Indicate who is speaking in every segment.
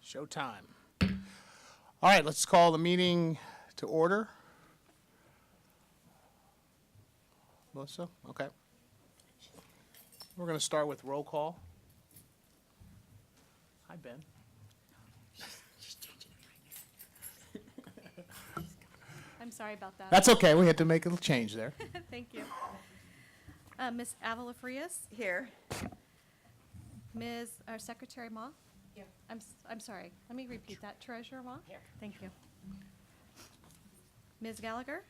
Speaker 1: Showtime. All right, let's call the meeting to order. Melissa? Okay. We're going to start with roll call. Hi, Ben.
Speaker 2: I'm sorry about that.
Speaker 1: That's okay. We had to make a little change there.
Speaker 2: Thank you. Ms. Avila Frias,
Speaker 3: Here.
Speaker 2: Ms. Our Secretary Ma.
Speaker 3: Here.
Speaker 2: I'm sorry. Let me repeat that. Treasurer Ma.
Speaker 3: Here.
Speaker 2: Thank you. Ms. Gallagher.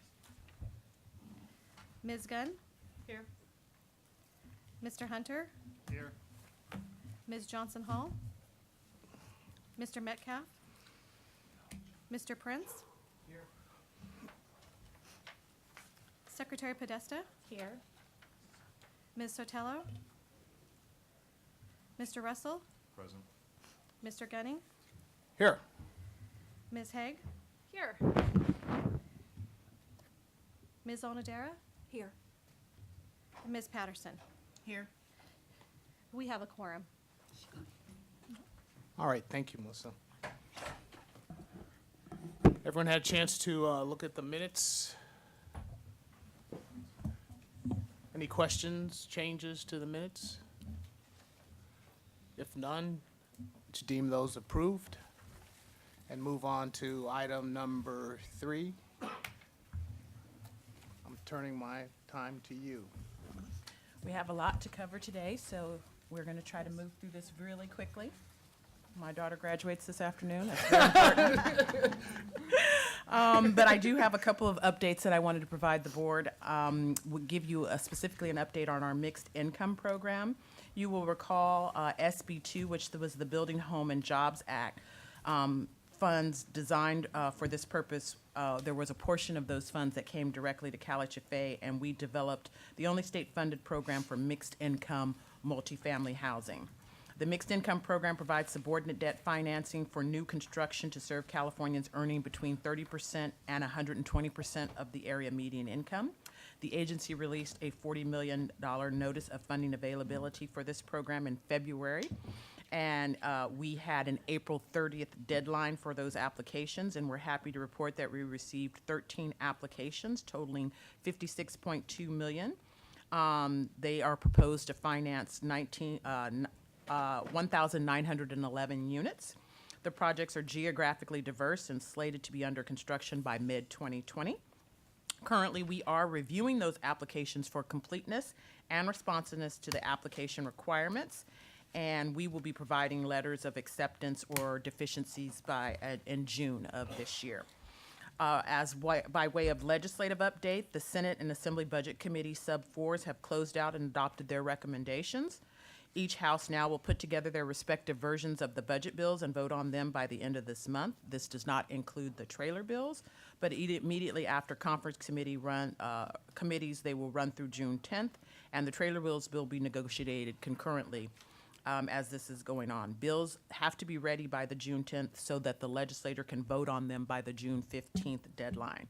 Speaker 2: Ms. Gunn.
Speaker 3: Here.
Speaker 2: Mr. Hunter.
Speaker 1: Here.
Speaker 2: Ms. Johnson Hall. Mr. Metcalf. Mr. Prince.
Speaker 1: Here.
Speaker 2: Secretary Podesta.
Speaker 3: Here.
Speaker 2: Ms. Sotelo. Mr. Russell.
Speaker 4: Present.
Speaker 2: Mr. Gunning.
Speaker 1: Here.
Speaker 2: Ms. Haig.
Speaker 3: Here.
Speaker 2: Ms. Onodera.
Speaker 3: Here.
Speaker 2: And Ms. Patterson.
Speaker 3: Here.
Speaker 2: We have a quorum.
Speaker 1: All right, thank you, Melissa. Everyone had a chance to look at the minutes? Any questions, changes to the minutes? If none, to deem those approved and move on to item number 3. I'm turning my time to you.
Speaker 5: We have a lot to cover today, so we're going to try to move through this really quickly. My daughter graduates this afternoon. That's very important. But I do have a couple of updates that I wanted to provide the board. We'll give you specifically an update on our mixed income program. You will recall SB2, which was the Building, Home, and Jobs Act, funds designed for this purpose. There was a portion of those funds that came directly to CalHFA, and we developed the only state-funded program for mixed income multifamily housing. The mixed income program provides subordinate debt financing for new construction to serve Californians earning between 30% and 120% of the area median income. The agency released a $40 million notice of funding availability for this program in February. And we had an April 30th deadline for those applications, and we're happy to report that we received 13 applications totaling $56.2 million. They are proposed to finance 1,911 units. The projects are geographically diverse and slated to be under construction by mid-2020. Currently, we are reviewing those applications for completeness and responsiveness to the application requirements, and we will be providing letters of acceptance or deficiencies in June of this year. By way of legislative update, the Senate and Assembly Budget Committee sub-4s have closed out and adopted their recommendations. Each House now will put together their respective versions of the budget bills and vote on them by the end of this month. This does not include the trailer bills, but immediately after conference committees, they will run through June 10th, and the trailer bills will be negotiated concurrently as this is going on. Bills have to be ready by the June 10th so that the legislator can vote on them by the June 15th deadline.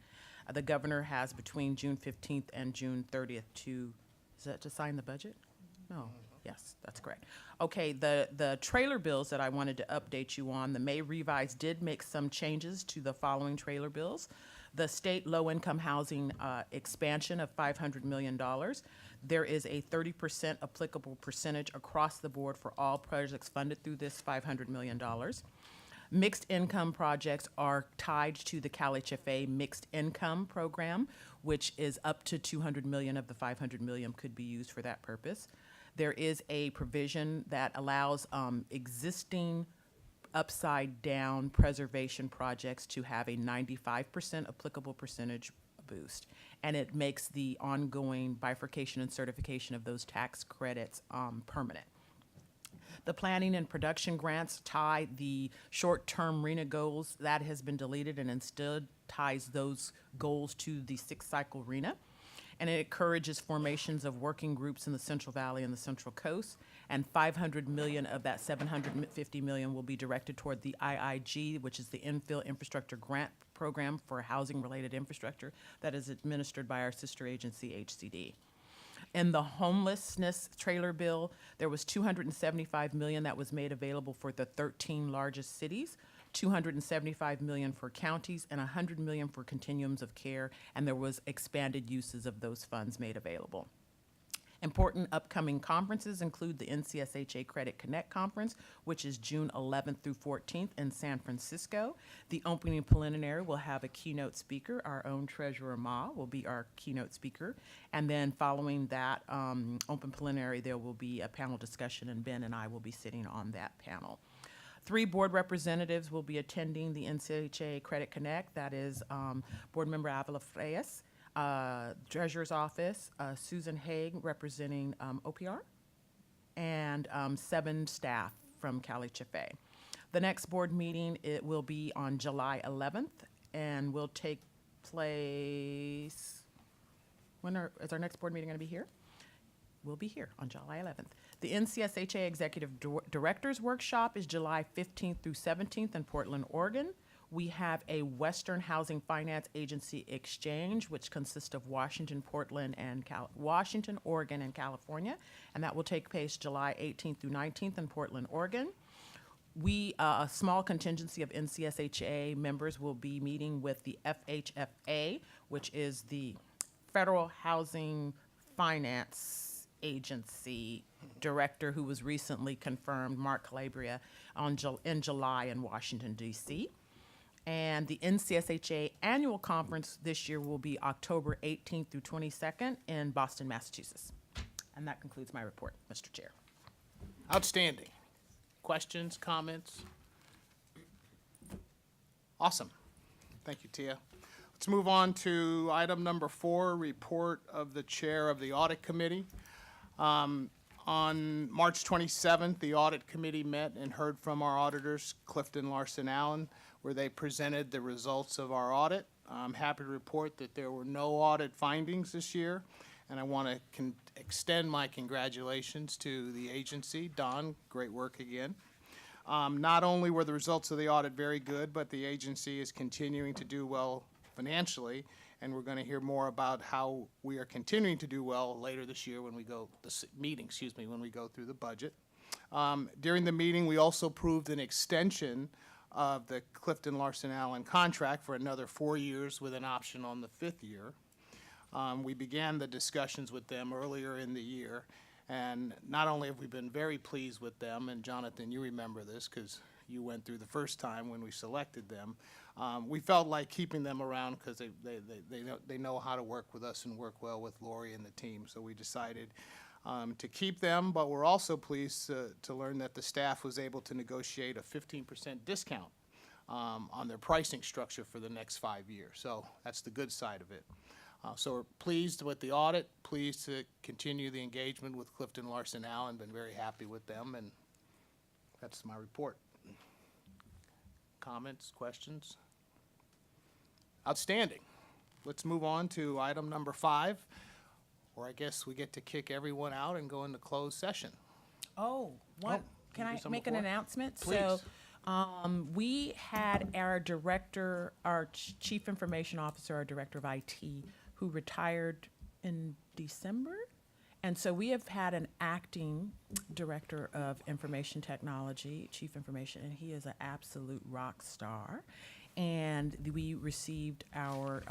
Speaker 5: The governor has between June 15th and June 30th to sign the budget? No. Yes, that's correct. Okay, the trailer bills that I wanted to update you on, the May revise did make some changes to the following trailer bills. The state low-income housing expansion of $500 million. There is a 30% applicable percentage across the board for all projects funded through this $500 million. Mixed income projects are tied to the CalHFA mixed income program, which is up to $200 million of the $500 million could be used for that purpose. There is a provision that allows existing upside-down preservation projects to have a 95% applicable percentage boost, and it makes the ongoing bifurcation and certification of those tax credits permanent. The planning and production grants tie the short-term RENA goals. That has been deleted and instead ties those goals to the six-cycle RENA. And it encourages formations of working groups in the Central Valley and the Central Coast. And $500 million of that $750 million will be directed toward the IIG, which is the Infill Infrastructure Grant Program for housing-related infrastructure that is administered by our sister agency, HCD. In the homelessness trailer bill, there was $275 million that was made available for the 13 largest cities, $275 million for counties, and $100 million for continuums of care, and there was expanded uses of those funds made available. Important upcoming conferences include the NCSHA Credit Connect Conference, which is June 11th through 14th in San Francisco. The opening preliminary will have a keynote speaker. Our own Treasurer Ma will be our keynote speaker. And then following that open preliminary, there will be a panel discussion, and Ben and I will be sitting on that panel. 3 board representatives will be attending the NCSHA Credit Connect. That is Board Member Avila Freyes, Treasurer's Office, Susan Haig representing OPR, and 7 staff from CalHFA. The next board meeting, it will be on July 11th and will take place, is our next board meeting going to be here? We'll be here on July 11th. The NCSHA Executive Directors Workshop is July 15th through 17th in Portland, Oregon. We have a Western Housing Finance Agency exchange, which consists of Washington, Portland, and Washington, Oregon, and California, and that will take place July 18th through 19th in Portland, Oregon. A small contingency of NCSHA members will be meeting with the FHFA, which is the Federal Housing Finance Agency Director, who was recently confirmed, Mark Calabria, in July in Washington, D.C. And the NCSHA annual conference this year will be October 18th through 22nd in Boston, Massachusetts. And that concludes my report, Mr. Chair.
Speaker 1: Outstanding. Questions, comments? Awesome. Thank you, Tia. Let's move on to item number 4, report of the chair of the audit committee. On March 27th, the audit committee met and heard from our auditors, Clifton Larson Allen, where they presented the results of our audit. I'm happy to report that there were no audit findings this year, and I want to extend my congratulations to the agency. Don, great work again. Not only were the results of the audit very good, but the agency is continuing to do well financially, and we're going to hear more about how we are continuing to do well later this year when we go, when we go through the budget. During the meeting, we also approved an extension of the Clifton Larson Allen contract for another 4 years with an option on the 5th year. We began the discussions with them earlier in the year, and not only have we been very pleased with them, and Jonathan, you remember this because you went through the first time when we selected them, we felt like keeping them around because they know how to work with us and work well with Lori and the team, so we decided to keep them, but we're also pleased to learn that the staff was able to negotiate a 15% discount on their pricing structure for the next 5 years. So that's the good side of it. So we're pleased with the audit, pleased to continue the engagement with Clifton Larson Allen, been very happy with them, and that's my report. Comments, questions? Outstanding. Let's move on to item number 5. Or I guess we get to kick everyone out and go into closed session.
Speaker 5: Can I
Speaker 1: do
Speaker 5: make
Speaker 1: something
Speaker 5: an
Speaker 1: before?
Speaker 5: announcement?
Speaker 1: Please.
Speaker 5: So, we had our director, our chief information officer, our director of IT, who retired in December. And so we have had an acting director of information technology, chief information, and he is an absolute rock star. And we received our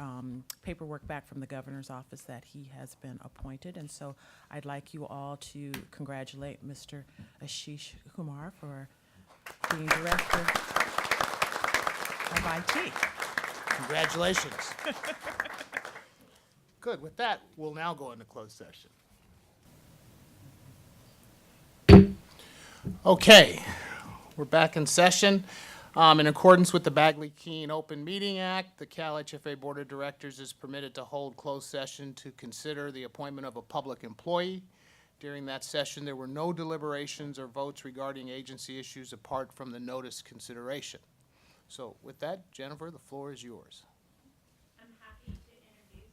Speaker 5: paperwork back from the governor's office that he has been appointed. And so I'd like you all to congratulate Mr. Ashish Kumar for being director of IT.
Speaker 1: Congratulations. Good. With that, we'll now go into closed session. Okay, we're back in session. In accordance with the Bagley-Keene Open Meeting Act, the CalHFA Board of Directors is permitted to hold closed session to consider the appointment of a public employee. During that session, there were no deliberations or votes regarding agency issues apart from the notice consideration. So with that, Jennifer, the floor is yours.
Speaker 3: I'm happy to introduce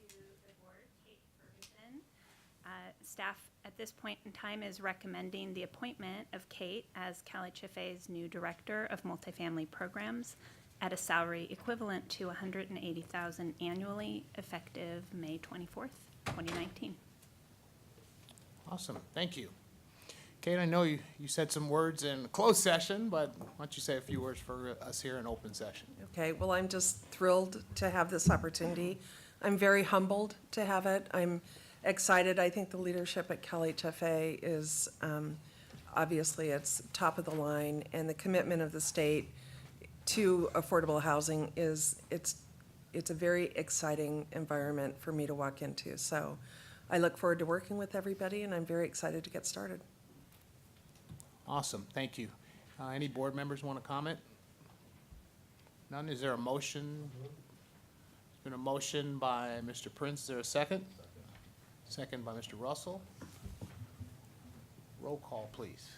Speaker 3: to the board Kate Ferguson. Staff at this point in time is recommending the appointment of Kate as CalHFA's new Director of Multifamily Programs at a salary equivalent to $180,000 annually, effective May 24th, 2019.
Speaker 1: Awesome, thank you. Kate, I know you said some words in closed session, but why don't you say a few words for us here in open session?
Speaker 4: Okay, well, I'm just thrilled to have this opportunity. I'm very humbled to have it. I'm excited. I think the leadership at CalHFA is, obviously, it's top of the line, and the commitment of the state to affordable housing it's a very exciting environment for me to walk into. So I look forward to working with everybody, and I'm very excited to get started.
Speaker 1: Awesome, thank you. Any board members want to comment? None? Is there a motion? There's been a motion by Mr. Prince. Is there a second? Second by Mr. Russell. Roll call, please.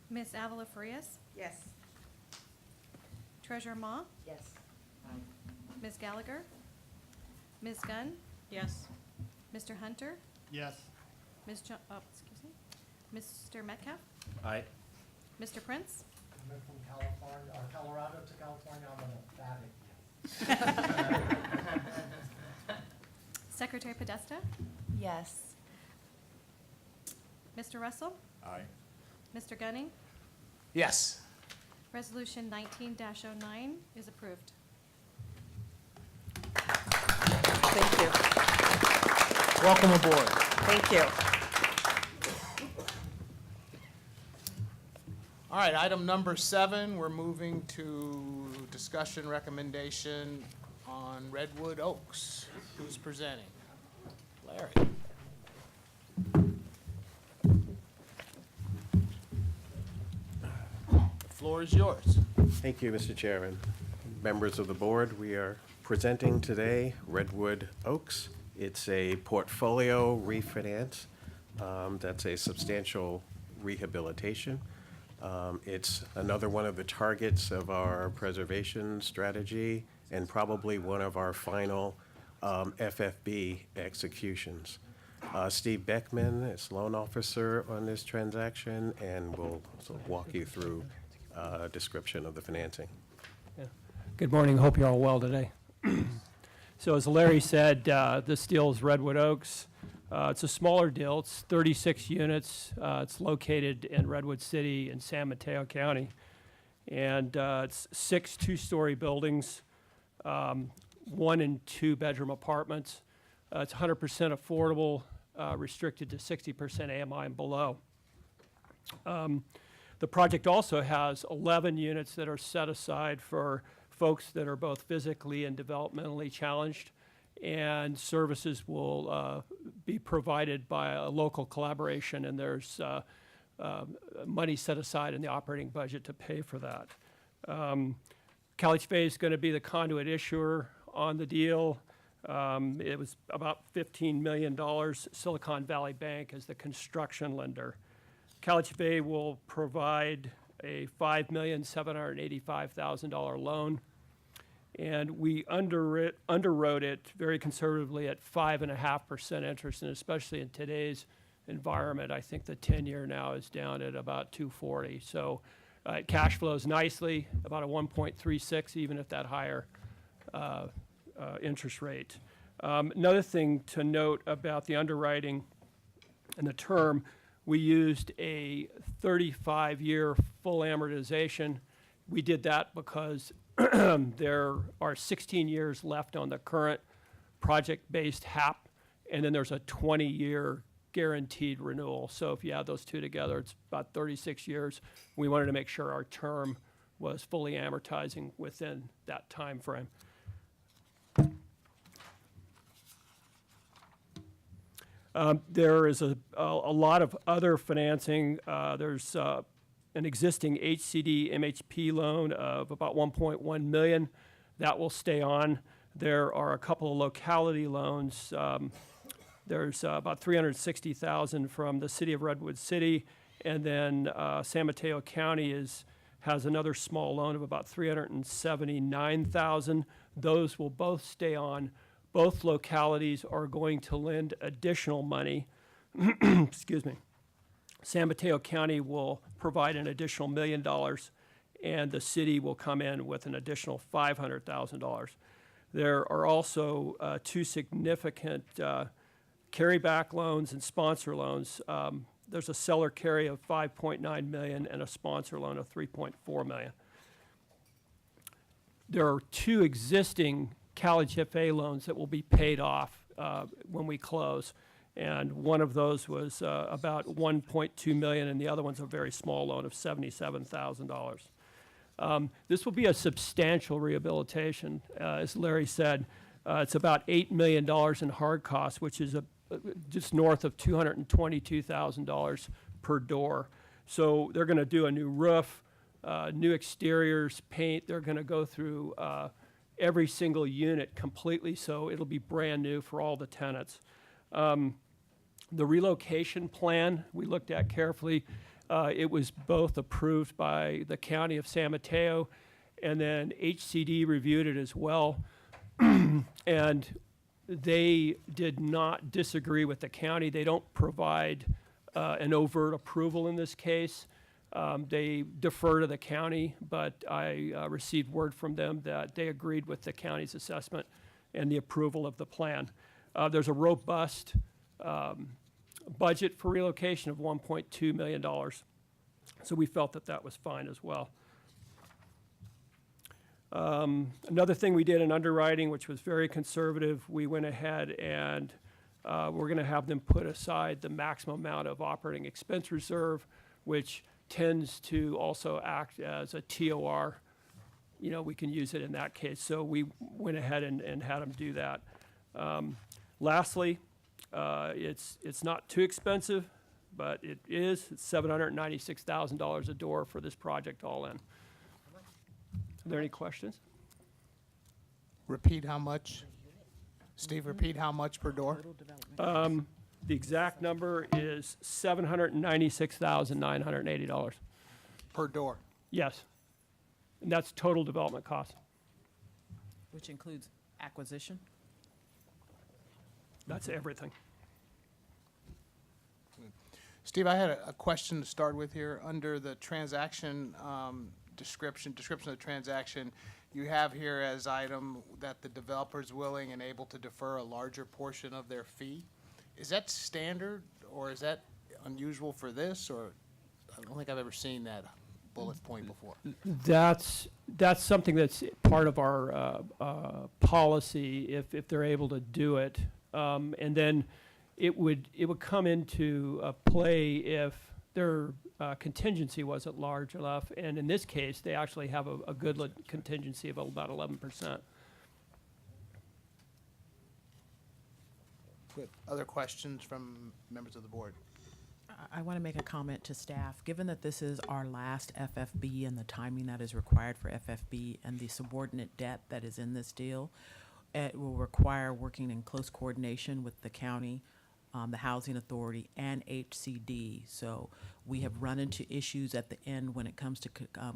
Speaker 2: Ms. Avila Farias?
Speaker 4: Yes.
Speaker 2: Treasurer Ma?
Speaker 4: Yes.
Speaker 2: Ms. Gallagher? Ms. Gunn?
Speaker 6: Yes.
Speaker 2: Mr. Hunter?
Speaker 6: Yes.
Speaker 2: Ms. Excuse me? Mr. Metcalf?
Speaker 7: Aye.
Speaker 2: Mr. Prince?
Speaker 8: Coming from California, or Colorado to California, I'm an emphatic yes.
Speaker 2: Secretary Podesta?
Speaker 6: Yes.
Speaker 2: Mr. Russell?
Speaker 7: Aye.
Speaker 2: Mr. Gunning?
Speaker 1: Yes.
Speaker 2: Resolution 19-09 is approved.
Speaker 4: Thank you.
Speaker 1: Welcome aboard.
Speaker 4: Thank you.
Speaker 1: All right, item number 7, we're moving to discussion recommendation on Redwood Oaks. Who's presenting? Larry. The floor is yours.
Speaker 7: Thank you, Mr. Chairman. Members of the board, we are presenting today Redwood Oaks. It's a portfolio refinance. That's a substantial rehabilitation. It's another one of the targets of our preservation strategy and probably one of our final FFB executions. Steve Beckman is loan officer on this transaction and will sort of walk you through a description of the financing.
Speaker 9: Good morning. Hope you're all well today. So as Larry said, this deal is Redwood Oaks. It's a smaller deal. It's 36 units. It's located in Redwood City in San Mateo County. And it's 6 two-story buildings, 1 and 2 bedroom apartments. It's 100% affordable, restricted to 60% AMI and below. The project also has 11 units that are set aside for folks that are both physically and developmentally challenged, and services will be provided by a local collaboration, and there's money set aside in the operating budget to pay for that. CalHFA is going to be the conduit issuer on the deal. It was about $15 million. Silicon Valley Bank is the construction lender. CalHFA will provide a $5,785,000 loan, and we underwrote it very conservatively at 5.5% interest, and especially in today's environment, I think the 10-year now is down at about 240. So it cash flows nicely, about a 1.36, even at that higher interest rate. Another thing to note about the underwriting and the term, we used a 35-year full amortization. We did that because there are 16 years left on the current project-based HAP, and then there's a 20-year guaranteed renewal. So if you add those two together, it's about 36 years. We wanted to make sure our term was fully amortizing within that time frame. There is a lot of other financing. There's an existing HCD MHP loan of about $1.1 million. That will stay on. There are a couple of locality loans. There's about $360,000 from the city of Redwood City, and then San Mateo County has another small loan of about $379,000. Those will both stay on. Both localities are going to lend additional money. Excuse me. San Mateo County will provide an additional $1 million, and the city will come in with an additional $500,000. There are also 2 significant carryback loans and sponsor loans. There's a seller carry of $5.9 million and a sponsor loan of $3.4 million. There are two existing CalHFA loans that will be paid off when we close. And one of those was about $1.2 million, and the other one's a very small loan of $77,000. This will be a substantial rehabilitation. As Larry said, it's about $8 million in hard costs, which is just north of $222,000 per door. So they're going to do a new roof, new exteriors, paint. They're going to go through every single unit completely, so it'll be brand new for all the tenants. The relocation plan we looked at carefully. It was both approved by the County of San Mateo, and then HCD reviewed it as well. And they did not disagree with the county. They don't provide an overt approval in this case. They defer to the county, but I received word from them that they agreed with the county's assessment and the approval of the plan. There's a robust budget for relocation of $1.2 million. So we felt that that was fine as well. Another thing we did in underwriting, which was very conservative, we went ahead and we're going to have them put aside the maximum amount of operating expense reserve, which tends to also act as a TOR. You know, we can use it in that case. So we went ahead and had them do that. Lastly, it's not too expensive, but it is. It's $796,000 a door for this project all in. Are there any questions?
Speaker 1: Repeat how much? Steve, repeat how much per door?
Speaker 9: The exact number is $796,980.
Speaker 1: Per door.
Speaker 9: Yes. And that's total development cost.
Speaker 5: Which includes acquisition?
Speaker 9: That's everything.
Speaker 1: Steve, I had a question to start with here. Under the transaction description of the transaction, you have here as item that the developer is willing and able to defer a larger portion of their fee. Is that standard, or is that unusual for this, or I don't think I've ever seen that bullet point before.
Speaker 9: That's something that's part of our policy if they're able to do it. And then it would come into play if their contingency wasn't large enough. And in this case, they actually have a good contingency of about 11%.
Speaker 1: Good. Other questions from members of the board?
Speaker 5: I want to make a comment to staff. Given that this is our last FFB and the timing that is required for FFB and the subordinate debt that is in this deal, it will require working in close coordination with the county, the Housing Authority, and HCD. So we have run into issues at the end when it comes to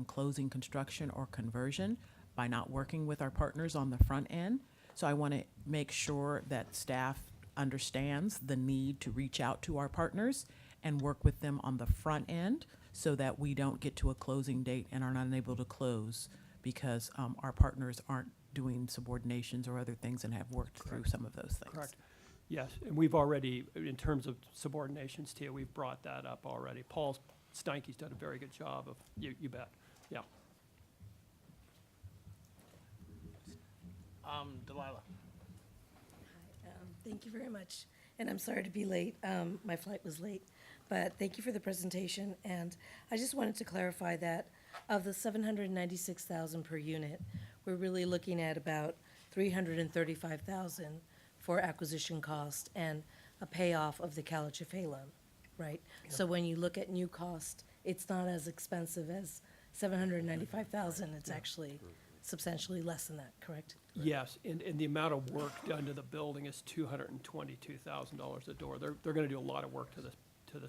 Speaker 5: closing construction or conversion by not working with our partners on the front end. So I want to make sure that staff understands the need to reach out to our partners and work with them on the front end so that we don't get to a closing date and are not able to close because our partners aren't doing subordinations or other things and have worked through some of those things.
Speaker 9: Correct. Yes, and we've already, in terms of subordinations, Tia, we've brought that up already. Paul Steinke's done a very good job of, you bet, yeah.
Speaker 1: Delilah.
Speaker 6: Thank you very much. And I'm sorry to be late. My flight was late. But thank you for the presentation. And I just wanted to clarify that of the $796,000 per unit, we're really looking at about $335,000 for acquisition cost and a payoff of the CalHFA loan, right? So when you look at new cost, it's not as expensive as $795,000. It's actually substantially less than that, correct?
Speaker 9: Yes, and the amount of work done to the building is $222,000 a door. They're gonna do a lot of work to this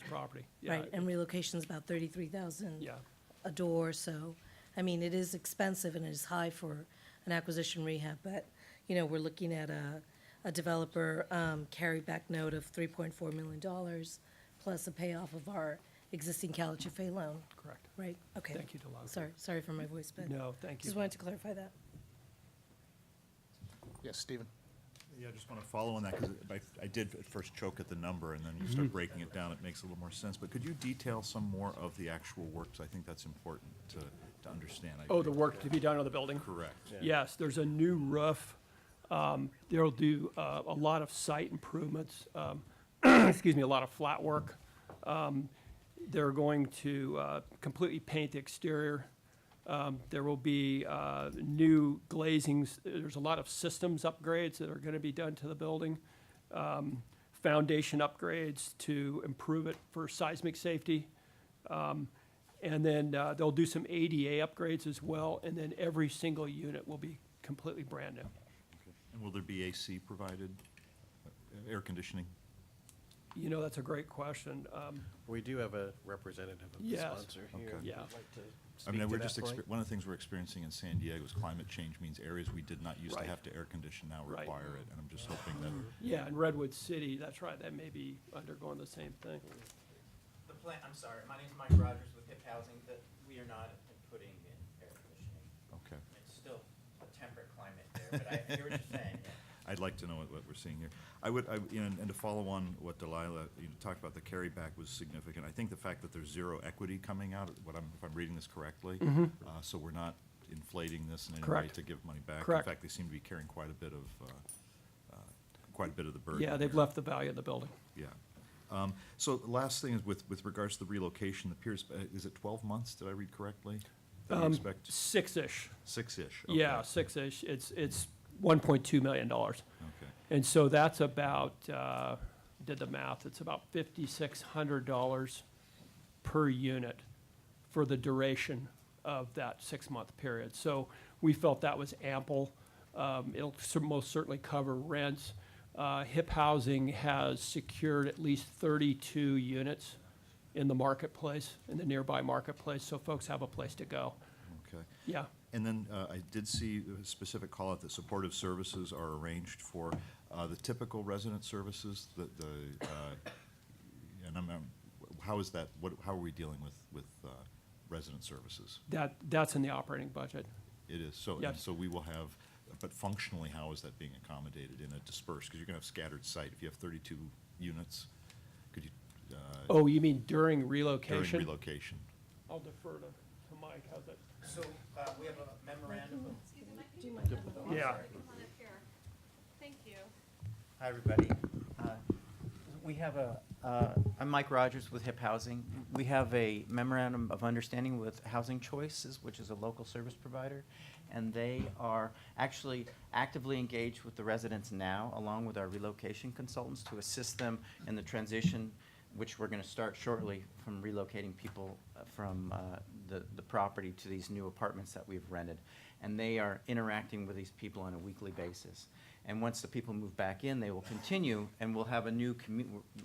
Speaker 9: property. Yeah,
Speaker 6: Right, and relocation's about $33,000
Speaker 9: Yeah,
Speaker 6: a door, so, I mean, it is expensive and it is high for an acquisition rehab, but, you know, we're looking at a developer carryback note of $3.4 million plus a payoff of our existing CalHFA loan,
Speaker 9: correct.
Speaker 6: right? Okay.
Speaker 9: Thank you, Delilah.
Speaker 6: Sorry for my voice, but
Speaker 9: No, thank you.
Speaker 6: just wanted to clarify that.
Speaker 1: Yes, Stephen.
Speaker 10: Yeah, I just want to follow on that, because I did at first choke at the number, and then you start breaking it down, it makes a little more sense. But could you detail some more of the actual work? 'Cause I think that's important to understand.
Speaker 9: Oh, the work to be done on the building?
Speaker 10: Correct.
Speaker 9: Yes, there's a new roof. They'll do a lot of site improvements, excuse me, a lot of flat work. They're going to completely paint the exterior. There will be new glazings. There's a lot of systems upgrades that are going to be done to the building. Foundation upgrades to improve it for seismic safety. And then they'll do some ADA upgrades as well, and then every single unit will be completely brand new.
Speaker 10: Okay. And will there be AC provided, air conditioning?
Speaker 9: You know, that's a great question.
Speaker 7: We do have a representative of the
Speaker 9: Yes.
Speaker 7: sponsor here.
Speaker 10: Okay.
Speaker 9: Yeah.
Speaker 7: Who'd like to
Speaker 10: I mean,
Speaker 7: speak
Speaker 10: we're
Speaker 7: to
Speaker 10: just,
Speaker 7: that point.
Speaker 10: one of the things we're experiencing in San Diego is climate change means areas we did not used to
Speaker 9: Right.
Speaker 10: have to air condition now
Speaker 9: Right.
Speaker 10: require it. And I'm just hoping that,
Speaker 9: Yeah, in Redwood City, that's right, that may be undergoing the same thing.
Speaker 11: The plan, I'm sorry, my name's Mike Rogers with HIP Housing, that we are not putting in air conditioning.
Speaker 10: okay.
Speaker 11: It's still a temperate climate there, but I hear what you're saying, yeah.
Speaker 10: I'd like to know what we're seeing here. And to follow on what Delilah, talked about, the carryback was significant. I think the fact that there's zero equity coming out, if I'm reading this correctly, so we're not inflating this in any way
Speaker 9: Correct.
Speaker 10: to give money back.
Speaker 9: Correct.
Speaker 10: In fact, they seem to be carrying quite a bit of the burden.
Speaker 9: Yeah, they've
Speaker 10: here.
Speaker 9: left the value of the building.
Speaker 10: Yeah. So the last thing is with regards to the relocation, the Pierce, is it 12 months? Did I read correctly? That you expect
Speaker 9: Six-ish.
Speaker 10: six-ish?
Speaker 9: Yeah,
Speaker 10: Okay.
Speaker 9: six-ish. It's $1.2 million.
Speaker 10: Okay.
Speaker 9: And so that's about, did the math, it's about $5,600 per unit for the duration of that 6-month period. So we felt that was ample. It'll most certainly cover rents. HIP Housing has secured at least 32 units in the marketplace, in the nearby marketplace, so folks have a place to go.
Speaker 10: Okay.
Speaker 9: Yeah.
Speaker 10: And then I did see a specific call out that supportive services are arranged for the typical resident services, and how is that, how are we dealing with resident services?
Speaker 9: That's in the operating budget.
Speaker 10: It is, so,
Speaker 9: Yes.
Speaker 10: so we will have, but functionally, how is that being accommodated in a dispersed, because you're gonna have scattered site, if you have 32 units, could you,
Speaker 9: Oh, you mean during
Speaker 10: during
Speaker 9: relocation?
Speaker 10: relocation?
Speaker 9: I'll defer to Mike, how's it?
Speaker 11: So, we have a memorandum of.
Speaker 9: Yeah.
Speaker 2: Thank you.
Speaker 11: Hi, everybody. We have I'm Mike Rogers with HIP Housing. We have a memorandum of understanding with Housing Choices, which is a local service provider, and they are actually actively engaged with the residents now, along with our relocation consultants, to assist them in the transition, which we're gonna start shortly, from relocating people from the property to these new apartments that we've rented. And they are interacting with these people on a weekly basis. And once the people move back in, they will continue, and we'll have a new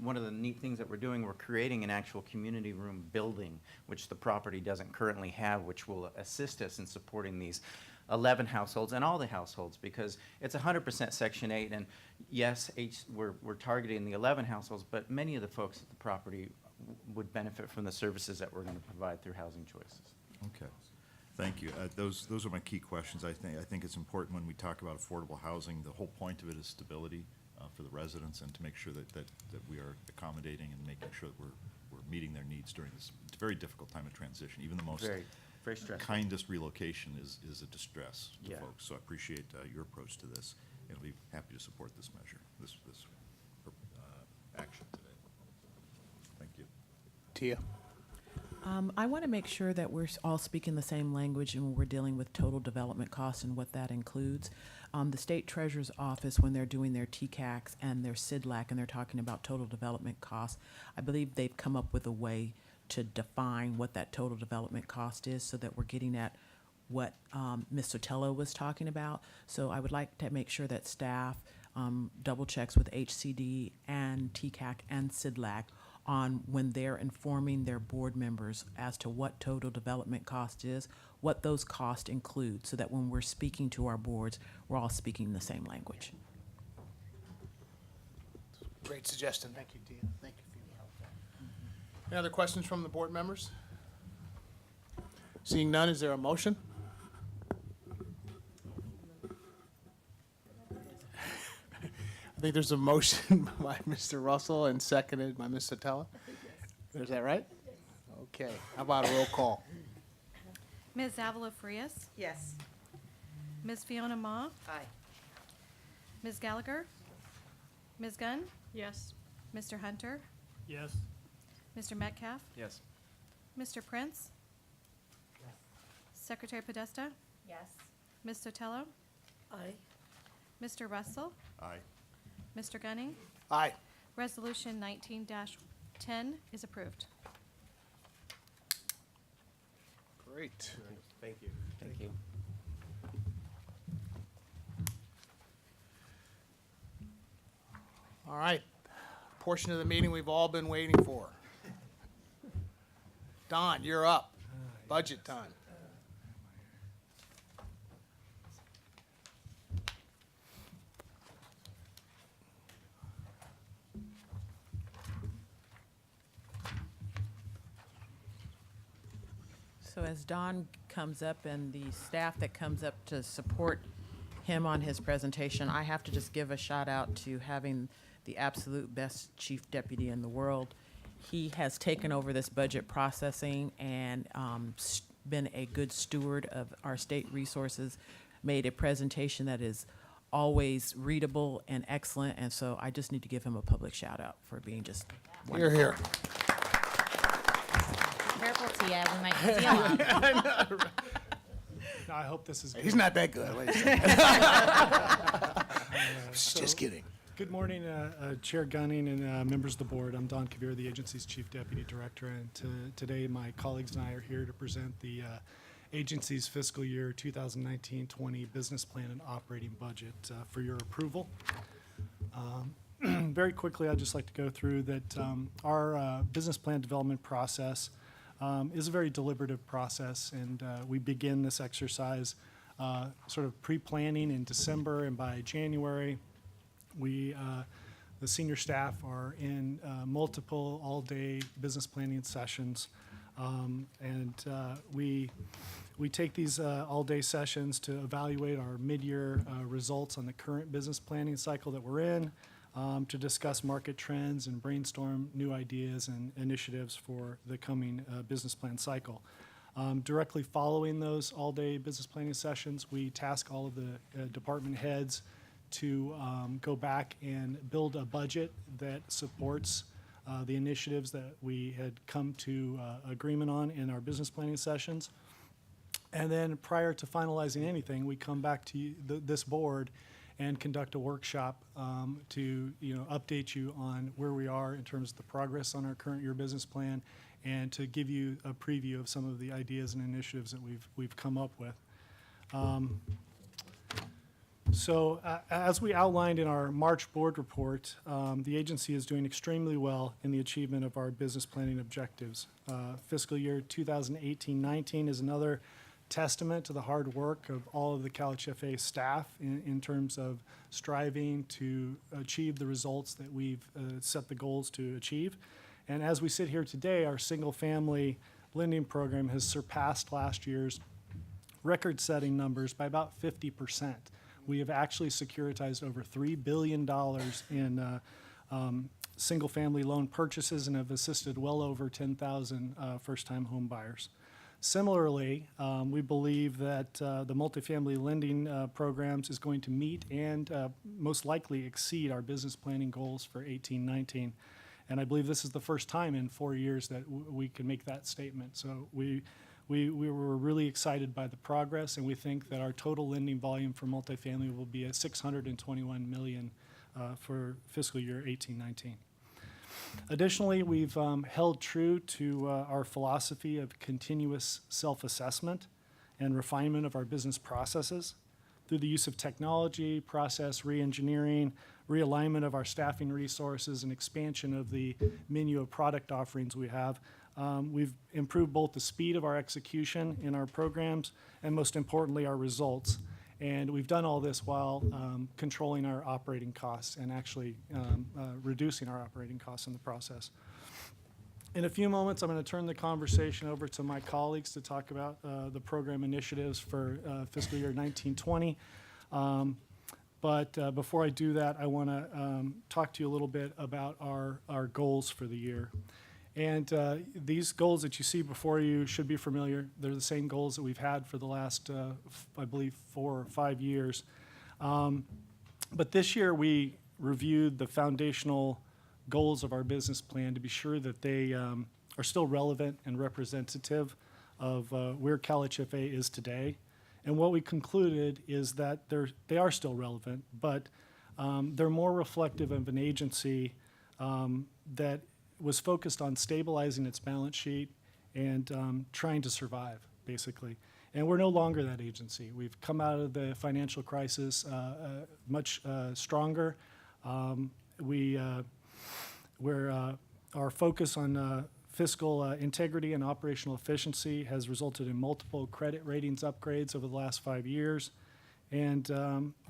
Speaker 11: one of the neat things that we're doing, we're creating an actual community room building, which the property doesn't currently have, which will assist us in supporting these 11 households and all the households, because it's 100% Section 8, and yes, we're targeting the 11 households, but many of the folks at the property would benefit from the services that we're gonna provide through Housing Choices.
Speaker 10: Okay, thank you. Those are my key questions. I think it's important when we talk about affordable housing, the whole point of it is stability for the residents, and to make sure that we are accommodating and making sure that we're meeting their needs during this very difficult time of transition. Even the most
Speaker 11: Very stressful.
Speaker 10: kindest relocation is a distress to
Speaker 11: Yeah.
Speaker 10: folks. So I appreciate your approach to this, and I'll be happy to support this measure, this action today. Thank you.
Speaker 1: Tia?
Speaker 5: I want to make sure that we're all speaking the same language and when we're dealing with total development costs and what that includes. The State Treasurer's Office, when they're doing their TCACs and their SIDLAC and they're talking about total development costs, I believe they've come up with a way to define what that total development cost is so that we're getting at what Ms. Sotelo was talking about. So I would like to make sure that staff double checks with HCD and TCAC and SIDLAC on when they're informing their board members as to what total development cost is, what those costs include, so that when we're speaking to our boards, we're all speaking the same language.
Speaker 1: Great suggestion. Thank you, Tia. Thank you for your help. Any other questions from the board members? Seeing none, is there a motion? think there's a motion by Mr. Russell and seconded by Ms. Sotelo. Is that right? Okay, how about a roll call?
Speaker 2: Ms. Avila Frias,
Speaker 4: Yes.
Speaker 2: Ms. Fiona Ma,
Speaker 4: Aye.
Speaker 2: Ms. Gallagher, Ms. Gunn,
Speaker 6: Yes.
Speaker 2: Mr. Hunter,
Speaker 9: Yes.
Speaker 2: Mr. Metcalf,
Speaker 11: Yes.
Speaker 2: Mr. Prince, Secretary Podesta,
Speaker 3: Yes.
Speaker 2: Ms. Sotelo,
Speaker 6: Aye.
Speaker 2: Mr. Russell,
Speaker 10: Aye.
Speaker 2: Mr. Gunning.
Speaker 1: Aye.
Speaker 2: Resolution 19-10 is approved.
Speaker 1: Great.
Speaker 7: Thank you.
Speaker 11: Thank you.
Speaker 1: All right, portion of the meeting we've all been waiting for. Don, you're up. Budget time.
Speaker 5: So as Don comes up and the staff that comes up to support him on his presentation, I have to just give a shout out to having the absolute best chief deputy in the world. He has taken over this budget processing and been a good steward of our state resources, made a presentation that is always readable and excellent, and so I just need to give him a public shout out for being just
Speaker 1: You're here.
Speaker 12: Careful, Tia, we might cut you off.
Speaker 8: No, I hope this is good.
Speaker 1: He's not that good. Wait a second. Just kidding.
Speaker 8: Good morning, Chair Gunning and members of the board. I'm Don Kavir, the agency's Chief Deputy Director, and today my colleagues and I are here to present the agency's fiscal year 2019-20 business plan and operating budget for your approval. Very quickly, I'd just like to go through that our business plan development process is a very deliberative process, and we begin this exercise sort of pre-planning in December, and by January, we, the senior staff are in multiple all-day business planning sessions, and we take these all-day sessions to evaluate our mid-year results on the current business planning cycle that we're in, to discuss market trends and brainstorm new ideas and initiatives for the coming business plan cycle. Directly following those all-day business planning sessions, we task all of the department heads to go back and build a budget that supports the initiatives that we had come to agreement on in our business planning sessions. And then prior to finalizing anything, we come back to this board and conduct a workshop to update you on where we are in terms of the progress on our current year business plan, and to give you a preview of some of the ideas and initiatives that we've come up with. So as we outlined in our March board report, the agency is doing extremely well in the achievement of our business planning objectives. Fiscal year 2018-19 is another testament to the hard work of all of the CalHFA staff in terms of striving to achieve the results that we've set the goals to achieve. And as we sit here today, our single-family lending program has surpassed last year's record-setting numbers by about 50%. We have actually securitized over $3 billion in single-family loan purchases and have assisted well over 10,000 first-time home buyers. Similarly, we believe that the multifamily lending programs is going to meet and most likely exceed our business planning goals for 18-19. And I believe this is the first time in 4 years that we can make that statement. So we were really excited by the progress, and we think that our total lending volume for multifamily will be at $621 million for fiscal year 18-19. Additionally, we've held true to our philosophy of continuous self-assessment and refinement of our business processes through the use of technology, process re-engineering, realignment of our staffing resources, and expansion of the menu of product offerings we have. We've improved both the speed of our execution in our programs and, most importantly, our results. And we've done all this while controlling our operating costs and actually reducing our operating costs in the process. In a few moments, I'm going to turn the conversation over to my colleagues to talk about the program initiatives for fiscal year 19-20. But before I do that, I want to talk to you a little bit about our goals for the year. And these goals that you see before you should be familiar. They're the same goals that we've had for the last, I believe, 4 or 5 years. But this year, we reviewed the foundational goals of our business plan to be sure that they are still relevant and representative of where CalHFA is today. And what we concluded is that they are still relevant, but they're more reflective of an agency that was focused on stabilizing its balance sheet and trying to survive, basically. And we're no longer that agency. We've come out of the financial crisis much stronger. Our focus on fiscal integrity and operational efficiency has resulted in multiple credit ratings upgrades over the last 5 years. And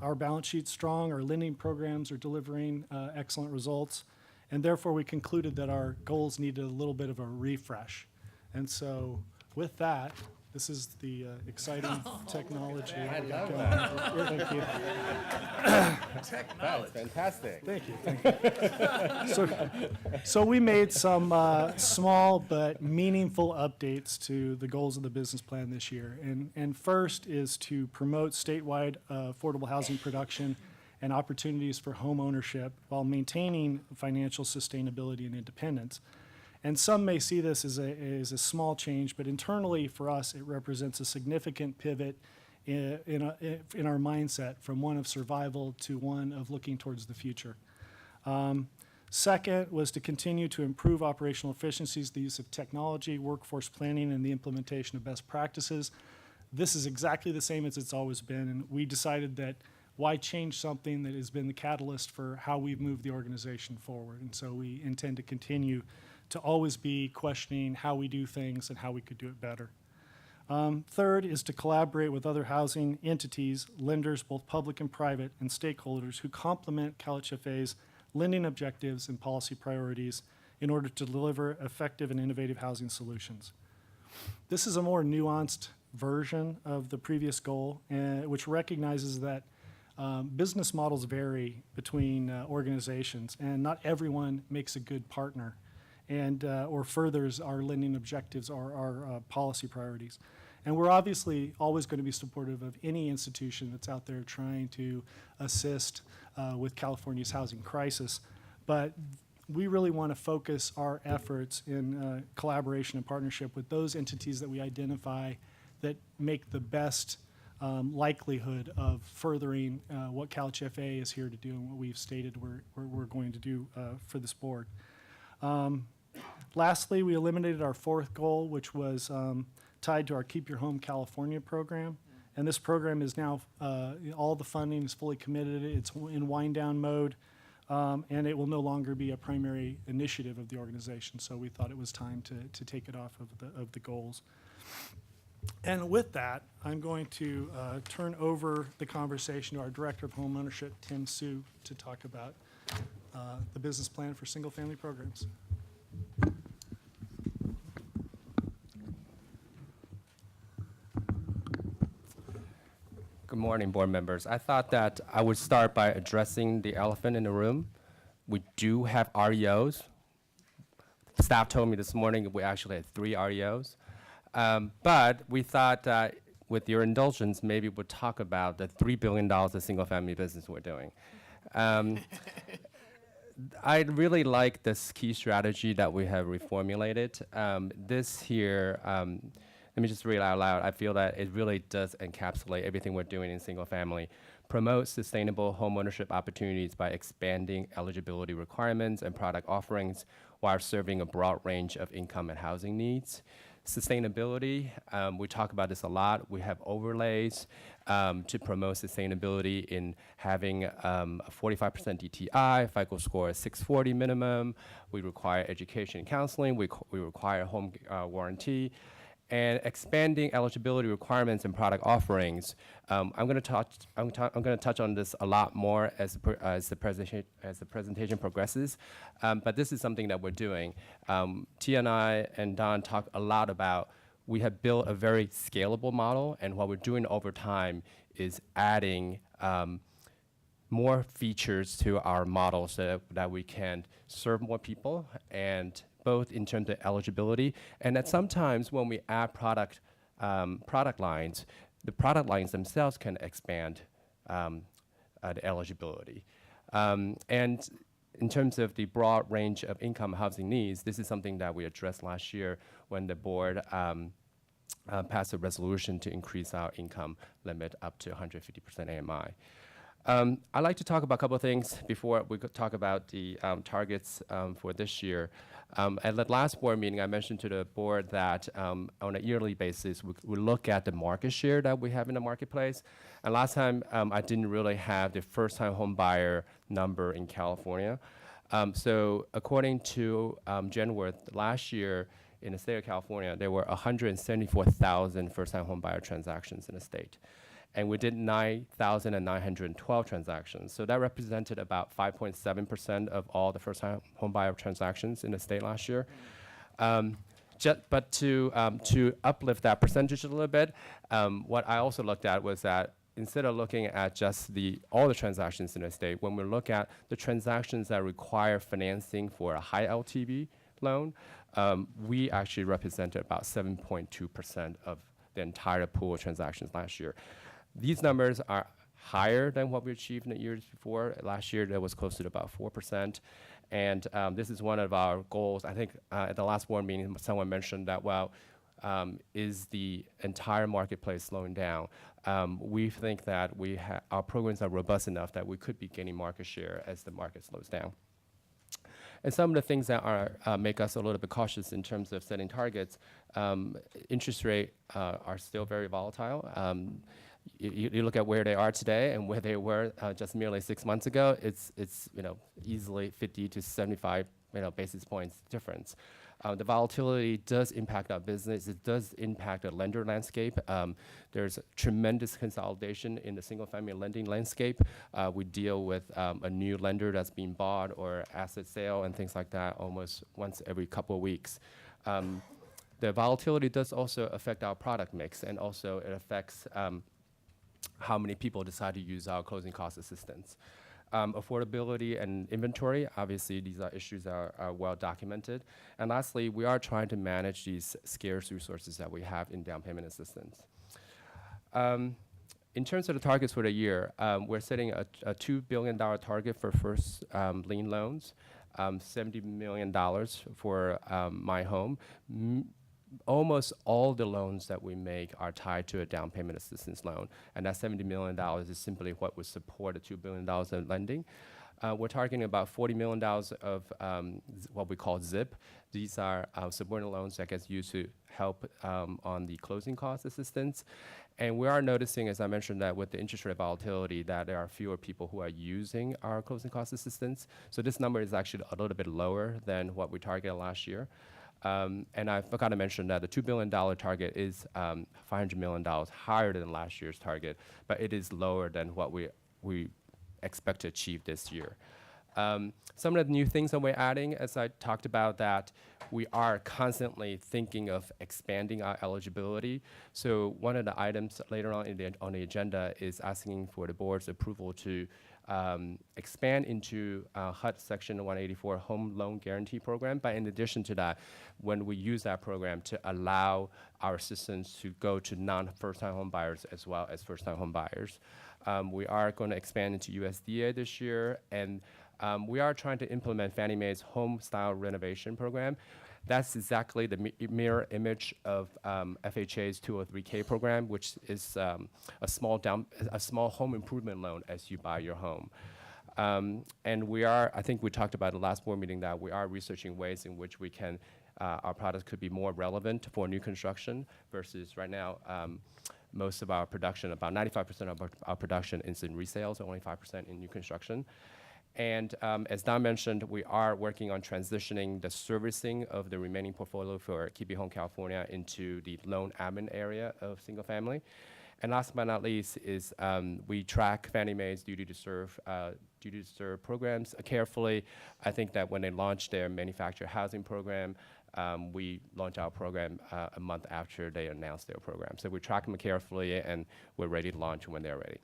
Speaker 8: our balance sheet's strong, our lending programs are delivering excellent results, and therefore we concluded that our goals needed a little bit of a refresh. And so with that, this is the exciting technology.
Speaker 13: I love
Speaker 8: Thank you.
Speaker 13: That's fantastic.
Speaker 8: Thank you. So we made some small but meaningful updates to the goals of the business plan this year. And first is to promote statewide affordable housing production and opportunities for home ownership while maintaining financial sustainability and independence. And some may see this as a small change, but internally for us, it represents a significant pivot in our mindset from one of survival to one of looking towards the future. Second was to continue to improve operational efficiencies, the use of technology, workforce planning, and the implementation of best practices. This is exactly the same as it's always been, and we decided that why change something that has been the catalyst for how we've moved the organization forward? And so we intend to continue to always be questioning how we do things and how we could do it better. Third is to collaborate with other housing entities, lenders, both public and private, and stakeholders who complement CalHFA's lending objectives and policy priorities in order to deliver effective and innovative housing solutions. This is a more nuanced version of the previous goal, which recognizes that business models vary between organizations, and not everyone makes a good partner and or furthers our lending objectives or our policy priorities. And we're obviously always going to be supportive of any institution that's out there trying to assist with California's housing crisis. But we really want to focus our efforts in collaboration and partnership with those entities that we identify that make the best likelihood of furthering what CalHFA is here to do and what we've stated we're going to do for this board. Lastly, we eliminated our fourth goal, which was tied to our Keep Your Home California program. And this program is now, all the funding is fully committed. It's in wind-down mode, and it will no longer be a primary initiative of the organization. So we thought it was time to take it off of the goals. And with that, I'm going to turn over the conversation to our Director of Home Ownership, Tim Sue, to talk about the business plan for single-family programs.
Speaker 13: Good morning, board members. I thought that I would start by addressing the elephant in the room. We do have REOs. Staff told me this morning we actually had 3 REOs. But we thought that with your indulgence, maybe we'll talk about the $3 billion of single-family business we're doing. I really like this key strategy that we have reformulated. This here, let me just read it out loud. I feel that it really does encapsulate everything we're doing in single family. Promote sustainable homeownership opportunities by expanding eligibility requirements and product offerings while serving a broad range of income and housing needs. Sustainability, we talk about this a lot. We have overlays to promote sustainability in having a 45% DTI, FICO score 640 minimum. We require education and counseling. We require home warranty. And expanding eligibility requirements and product offerings. I'm going to touch on this a lot more as the presentation progresses. But this is something that we're doing. Tia and I and Don talk a lot about. We have built a very scalable model, and what we're doing over time is adding more features to our model so that we can serve more people, and both in terms of eligibility, and that sometimes when we add product lines, the product lines themselves can expand the eligibility. And in terms of the broad range of income housing needs, this is something that we addressed last year when the board passed a resolution to increase our income limit up to 150% AMI. I'd like to talk about a couple of things before we could talk about the targets for this year. At the last board meeting, I mentioned to the board that on a yearly basis, we look at the market share that we have in the marketplace. And last time, I didn't really have the first-time home buyer number in California. So according to Genworth, last year in the state of California, there were 174,000 first-time home buyer transactions in the state. And we did 9,912 transactions. So that represented about 5.7% of all the first-time home buyer transactions in the state last year. But to uplift that percentage a little bit, what I also looked at was that instead of looking at just all the transactions in the state, when we look at the transactions that require financing for a high LTV loan, we actually represented about 7.2% of the entire pool of transactions last year. These numbers are higher than what we achieved in the years before. Last year, that was close to about 4%. And this is one of our goals. I think at the last board meeting, someone mentioned that, well, is the entire marketplace slowing down? We think that our programs are robust enough that we could be gaining market share as the market slows down. And some of the things that make us a little bit cautious in terms of setting targets, interest rates are still very volatile. You look at where they are today and where they were just merely 6 months ago, it's easily 50 to 75 basis points difference. The volatility does impact our business. It does impact the lender landscape. There's tremendous consolidation in the single-family lending landscape. We deal with a new lender that's being bought or asset sale and things like that almost once every couple of weeks. The volatility does also affect our product mix, and also it affects how many people decide to use our closing cost assistance. Affordability and inventory, obviously these are issues that are well documented. And lastly, we are trying to manage these scarce resources that we have in down payment assistance. In terms of the targets for the year, we're setting a $2 billion target for first lien loans, $70 million for My Home. Almost all the loans that we make are tied to a down payment assistance loan, and that $70 million is simply what would support the $2 billion of lending. We're targeting about $40 million of what we call ZIP. These are subordinate loans that gets used to help on the closing cost assistance. And we are noticing, as I mentioned, that with the interest rate volatility, that there are fewer people who are using our closing cost assistance. So this number is actually a little bit lower than what we targeted last year. And I forgot to mention that the $2 billion target is $500 million higher than last year's target, but it is lower than what we expect to achieve this year. Some of the new things that we're adding, as I talked about, that we are constantly thinking of expanding our eligibility. So one of the items later on on the agenda is asking for the board's approval to expand into HUD Section 184 Home Loan Guarantee Program. But in addition to that, when we use that program to allow our assistance to go to non-first-time home buyers as well as first-time home buyers. We are going to expand into USDA this year, and we are trying to implement Fannie Mae's Home Style Renovation Program. That's exactly the mirror image of FHA's 203K program, which is a small home improvement loan as you buy your home. And I think we talked about the last board meeting that we are researching ways in which we can, our products could be more relevant for new construction versus right now, most of our production, about 95% of our production is in resales, only 5% in new construction. And as Don mentioned, we are working on transitioning the servicing of the remaining portfolio for Keep Your Home California into the loan admin area of single family. And last but not least is we track Fannie Mae's duty to serve programs carefully. I think that when they launched their manufactured housing program, we launched our program a month after they announced their program. So we track them carefully, and we're ready to launch when they're ready.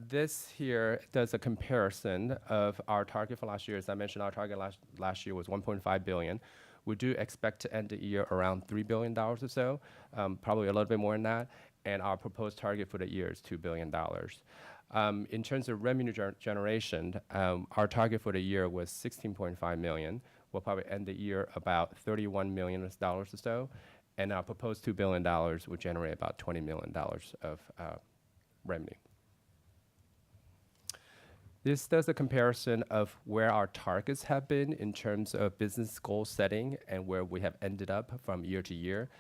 Speaker 13: This here does a comparison of our target for last year. As I mentioned, our target last year was 1.5 billion. We do expect to end the year around $3 billion or so, probably a little bit more than that. And our proposed target for the year is $2 billion. In terms of revenue generation, our target for the year was 16.5 million. We'll probably end the year about $31 million or so. And our proposed $2 billion would generate about $20 million of revenue. This does a comparison of where our targets have been in terms of business goal setting and where we have ended up from year to year.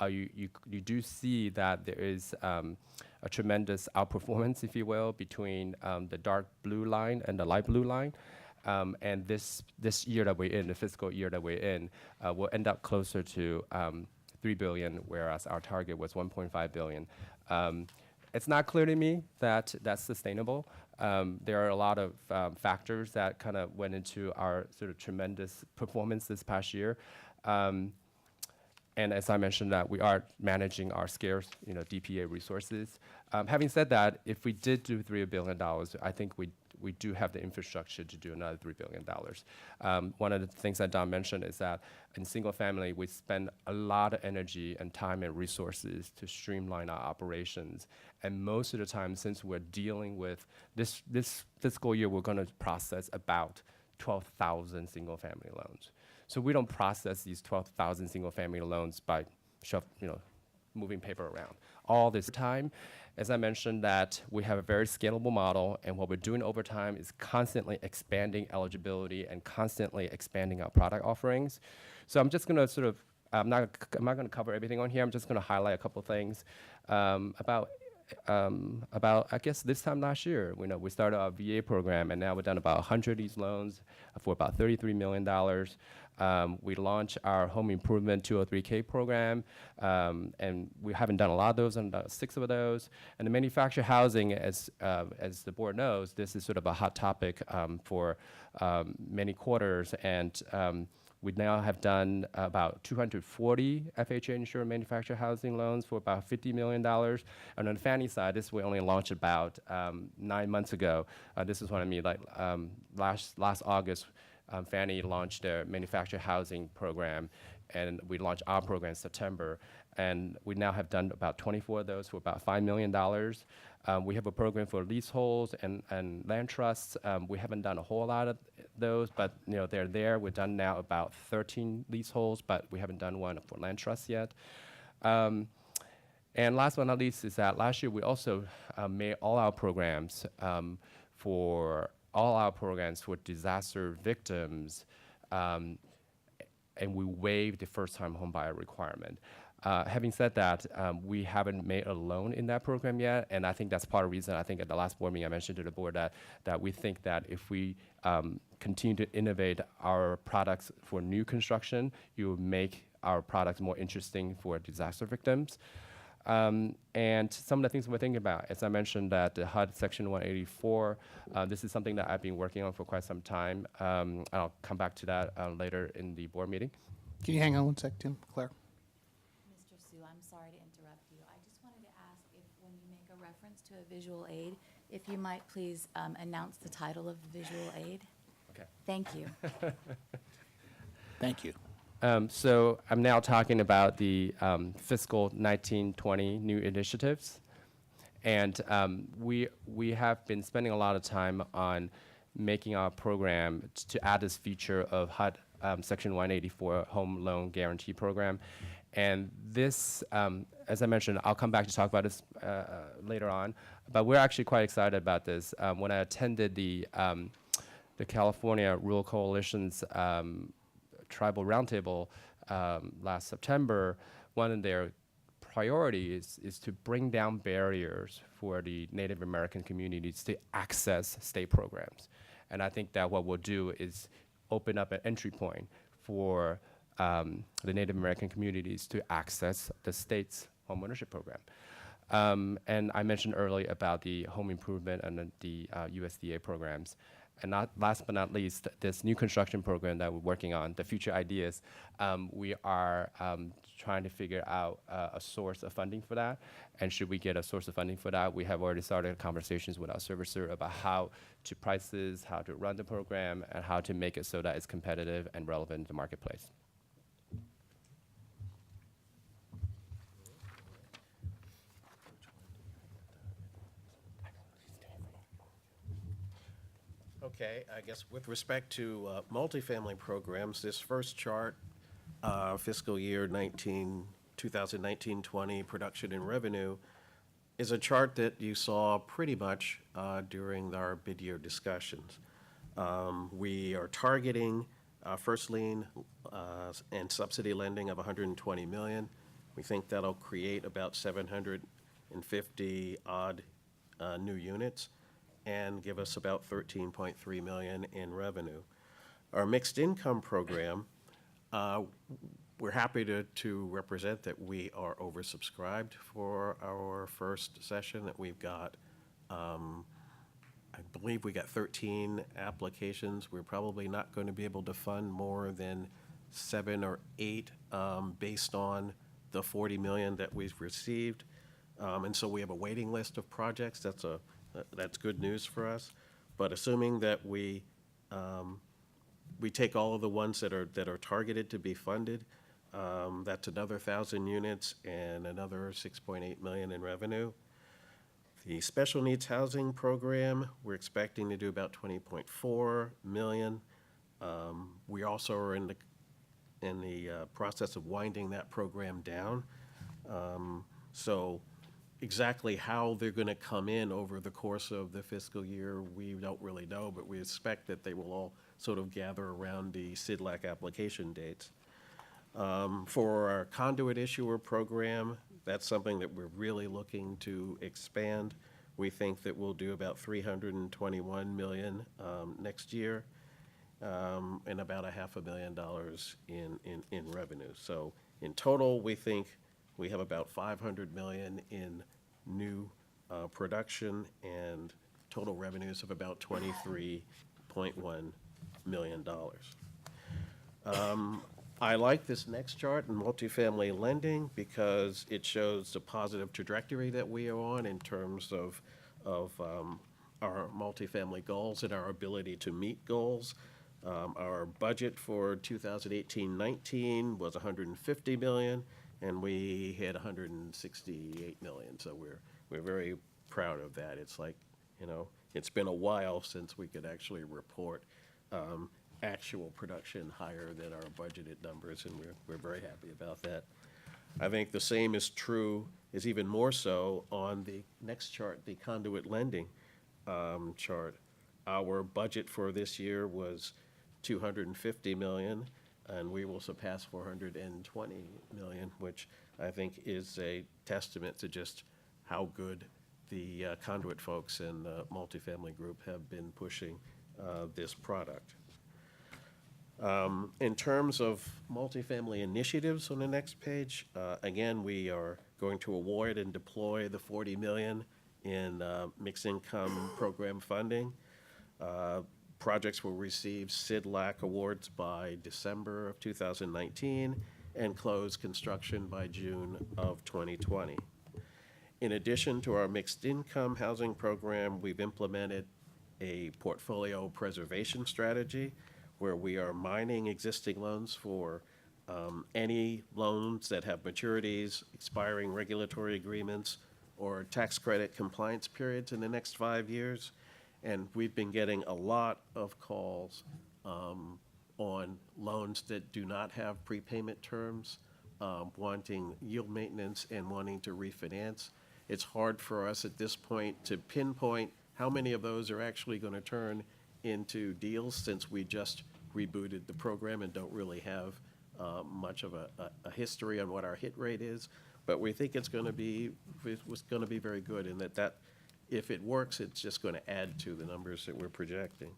Speaker 13: You do see that there is a tremendous outperformance, if you will, between the dark blue line and the light blue line. And this year that we're in, the fiscal year that we're in, will end up closer to 3 billion, whereas our target was 1.5 billion. It's not clear to me that that's sustainable. There are a lot of factors that kind of went into our sort of tremendous performance this past year. And as I mentioned, that we are managing our scarce, DPA resources. Having said that, if we did do $3 billion, I think we do have the infrastructure to do another $3 billion. One of the things that Don mentioned is that in single family, we spend a lot of energy and time and resources to streamline our operations. And most of the time, since we're dealing with this fiscal year, we're going to process about 12,000 single family loans. So we don't process these 12,000 single family loans by moving paper around. All this time, as I mentioned, that we have a very scalable model, and what we're doing over time is constantly expanding eligibility and constantly expanding our product offerings. So I'm just going to I'm not going to cover everything on here. I'm just going to highlight a couple things about I guess this time last year, we started our VA program, and now we've done about 100 of these loans for about $33 million. We launched our home improvement 203K program, and we haven't done a lot of those, and 6 of those. And the manufactured housing, as the board knows, this is sort of a hot topic for many quarters, and we now have done about 240 FHA insured manufactured housing loans for about $50 million. And on the Fannie side, this we only launched about 9 months ago. This is what I mean, like last August, Fannie launched their manufactured housing program, and we launched our program in September. And we now have done about 24 of those for about $5 million. We have a program for leaseholds and land trusts. We haven't done a whole lot of those, but they're there. We've done now about 13 leaseholds, but we haven't done one for land trusts yet. And last but not least is that last year we also made all our programs for disaster victims, and we waived the first-time homebuyer requirement. Having said that, we haven't made a loan in that program yet, and I think that's part of the reason. I think at the last board meeting I mentioned to the board that we think that if we continue to innovate our products for new construction, you will make our products more interesting for disaster victims. And some of the things we're thinking about, as I mentioned, that the HUD Section 184, this is something that I've been working on for quite some time. I'll come back to that later in the board meeting.
Speaker 1: Can you hang on one sec, Tim? Claire?
Speaker 12: Mr. Sue, I'm sorry to interrupt you. I just wanted to ask if when you make a reference to a visual aid, if you might please announce the title of the visual aid.
Speaker 13: Okay.
Speaker 12: Thank you.
Speaker 1: Thank you.
Speaker 13: So I'm now talking about the fiscal 1920 new initiatives. And we have been spending a lot of time on making our program to add this feature of HUD Section 184 Home Loan Guarantee Program. And this, as I mentioned, I'll come back to talk about this later on, but we're actually quite excited about this. When I attended the California Rural Coalition's Tribal Roundtable last September, one of their priorities is to bring down barriers for the Native American communities to access state programs. And I think that what we'll do is open up an entry point for the Native American communities to access the state's homeownership program. And I mentioned earlier about the home improvement and the USDA programs. And last but not least, this new construction program that we're working on, the Future Ideas, we are trying to figure out a source of funding for that. And should we get a source of funding for that, we have already started conversations with our servicer about how to price this, how to run the program, and how to make it so that it's competitive and relevant in the marketplace.
Speaker 7: Okay, I guess with respect to multifamily programs, this first chart, fiscal year 2019-20 production and revenue, is a chart that you saw pretty much during our bid-year discussions. We are targeting first lien and subsidy lending of 120 million. We think that'll create about 750 odd new units and give us about 13.3 million in revenue. Our mixed income program, we're happy to represent that we are oversubscribed for our first session, that we've got, I believe we got 13 applications. We're probably not going to be able to fund more than 7 or 8 based on the 40 million that we've received. And so we have a waiting list of projects. That's good news for us. But assuming that we take all of the ones that are targeted to be funded, that's another 1,000 units and another 6.8 million in revenue. The special needs housing program, we're expecting to do about 20.4 million. We also are in the process of winding that program down. So exactly how they're going to come in over the course of the fiscal year, we don't really know, but we expect that they will all sort of gather around the CIDLAC application dates. For our conduit issuer program, that's something that we're really looking to expand. We think that we'll do about 321 million next year, and about $500,000 in revenue. So in total, we think we have about 500 million in new production and total revenues of about $23.1 million. I like this next chart in multifamily lending because it shows the positive trajectory that we are on in terms of our multifamily goals and our ability to meet goals. Our budget for 2018-19 was 150 million, and we hit 168 million. So we're very proud of that. It's like, it's been a while since we could actually report actual production higher than our budgeted numbers, and we're very happy about that. I think the same is true, is even more so on the next chart, the conduit lending chart. Our budget for this year was 250 million, and we will surpass 420 million, which I think is a testament to just how good the conduit folks and the multifamily group have been pushing this product. In terms of multifamily initiatives on the next page, again, we are going to award and deploy the 40 million in mixed income program funding. Projects will receive CIDLAC awards by December of 2019 and close construction by June of 2020. In addition to our mixed income housing program, we've implemented a portfolio preservation strategy where we are mining existing loans for any loans that have maturities, expiring regulatory agreements, or tax credit compliance periods in the next 5 years. And we've been getting a lot of calls on loans that do not have prepayment terms, wanting yield maintenance and wanting to refinance. It's hard for us at this point to pinpoint how many of those are actually going to turn into deals, since we just rebooted the program and don't really have much of a history on what our hit rate is. But we think it's going to be very good, in that if it works, it's just going to add to the numbers that we're projecting.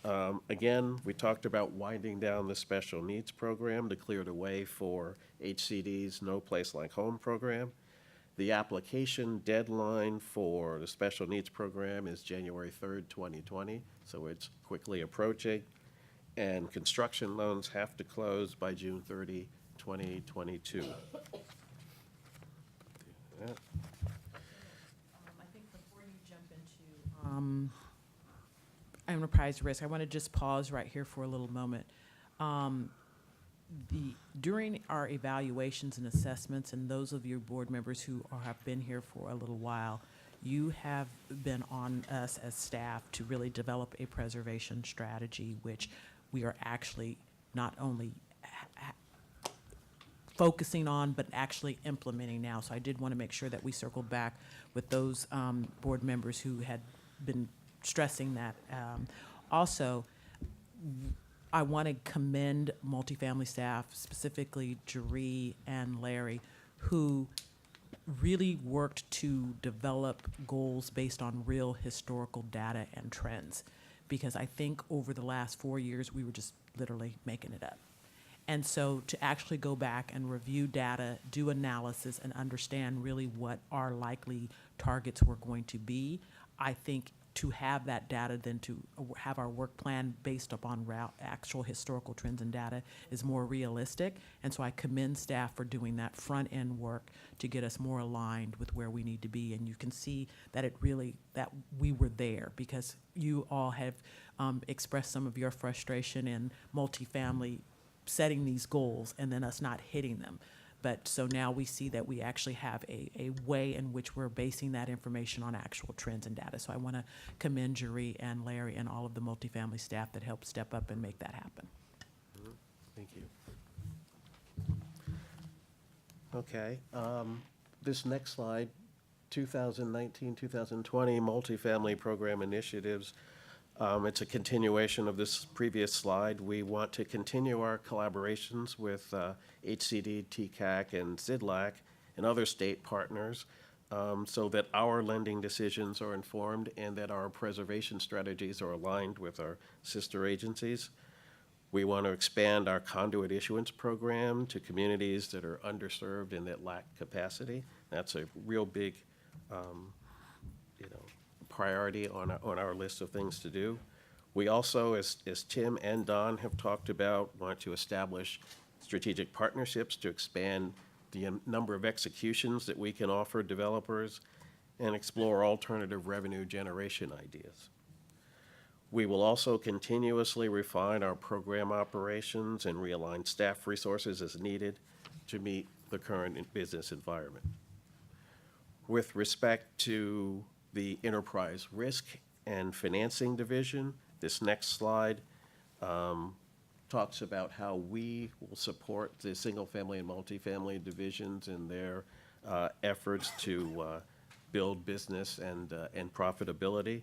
Speaker 7: Again, we talked about winding down the special needs program to clear the way for HCD's No Place Like Home program. The application deadline for the special needs program is January 3rd, 2020, so it's quickly approaching. And construction loans have to close by June 30, 2022.
Speaker 5: I think before you jump into enterprise risk, I want to just pause right here for a little moment. During our evaluations and assessments, and those of your board members who have been here for a little while, you have been on us as staff to really develop a preservation strategy, which we are actually not only focusing on, but actually implementing now. So I did want to make sure that we circled back with those board members who had been stressing that. Also, I want to commend multifamily staff, specifically Jeree and Larry, who really worked to develop goals based on real historical data and trends. Because I think over the last 4 years, we were just literally making it up. And so to actually go back and review data, do analysis, and understand really what our likely targets were going to be, I think to have that data, then to have our work plan based upon actual historical trends and data is more realistic. And so I commend staff for doing that front end work to get us more aligned with where we need to be. And you can see that that we were there, because you all have expressed some of your frustration in multifamily setting these goals and then us not hitting them. But so now we see that we actually have a way in which we're basing that information on actual trends and data. So I want to commend Jeree and Larry and all of the multifamily staff that helped step up and make that happen.
Speaker 7: Thank you. Okay, this next slide, 2019, 2020 multifamily program initiatives. It's a continuation of this previous slide. We want to continue our collaborations with HCD, TCAC, and CIDLAC and other state partners so that our lending decisions are informed and that our preservation strategies are aligned with our sister agencies. We want to expand our conduit issuance program to communities that are underserved and that lack capacity. That's a real big priority on our list of things to do. We also, as Tim and Don have talked about, want to establish strategic partnerships to expand the number of executions that we can offer developers and explore alternative revenue generation ideas. We will also continuously refine our program operations and realign staff resources as needed to meet the current business environment. With respect to the enterprise risk and financing division, this next slide talks about how we will support the single-family and multifamily divisions in their efforts to build business and profitability.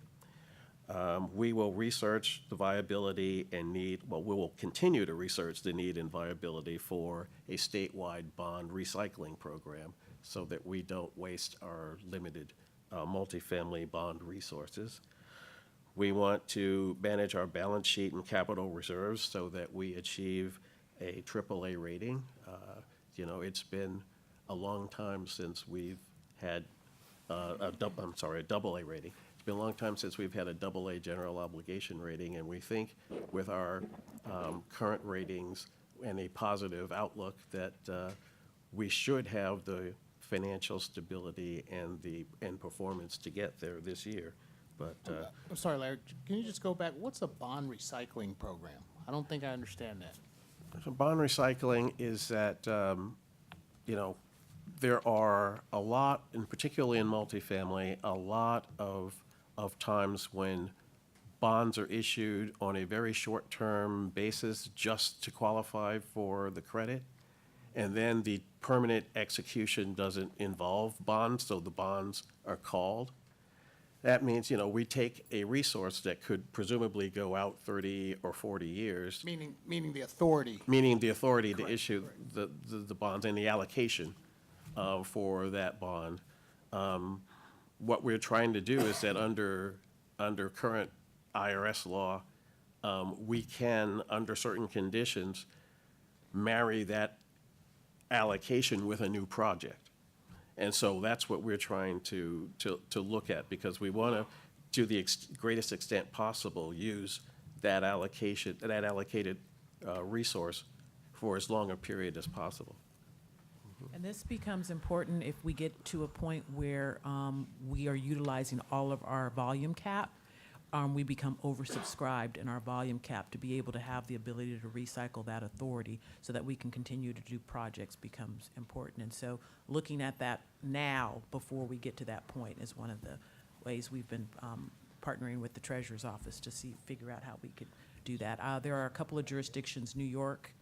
Speaker 7: We will research the viability and need, we will continue to research the need and viability for a statewide bond recycling program so that we don't waste our limited multifamily bond resources. We want to manage our balance sheet and capital reserves so that we achieve a AAA rating. It's been a long time since we've had a AA rating. It's been a long time since we've had a AA general obligation rating, and we think with our current ratings and a positive outlook that we should have the financial stability and performance to get there this year. But
Speaker 1: I'm sorry, Larry, can you just go back? What's a bond recycling program? I don't think I understand that.
Speaker 7: so bond recycling is that there are a lot, and particularly in multifamily, a lot of times when bonds are issued on a very short-term basis just to qualify for the credit. And then the permanent execution doesn't involve bonds, so the bonds are called. That means, we take a resource that could presumably go out 30 or 40 years.
Speaker 1: Meaning the authority.
Speaker 7: Meaning the authority to issue the bonds and the allocation for that bond. What we're trying to do is that under current IRS law, we can, under certain conditions, marry that allocation with a new project. And so that's what we're trying to look at, because we want to the greatest extent possible, use that allocated resource for as long a period as possible.
Speaker 5: And this becomes important if we get to a point where we are utilizing all of our volume cap. We become oversubscribed in our volume cap. To be able to have the ability to recycle that authority so that we can continue to do projects becomes important. And so looking at that now before we get to that point is one of the ways we've been partnering with the Treasurer's Office to figure out how we could do that. There are a couple of jurisdictions, New York,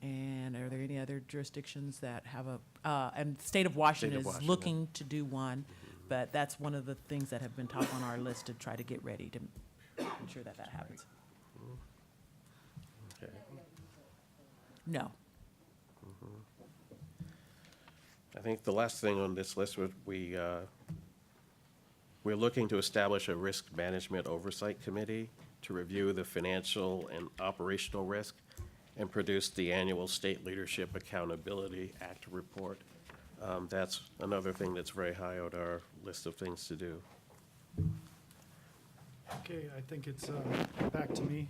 Speaker 5: and are there any other jurisdictions that have and the state of Washington is
Speaker 7: Washington.
Speaker 5: looking to do one, but that's one of the things that have been top on our list to try to get ready to ensure that happens.
Speaker 7: Okay.
Speaker 5: No.
Speaker 7: I think the last thing on this list would we're looking to establish a risk management oversight committee to review the financial and operational risk and produce the annual State Leadership Accountability Act report. That's another thing that's very high on our list of things to do.
Speaker 8: Okay, I think it's back to me.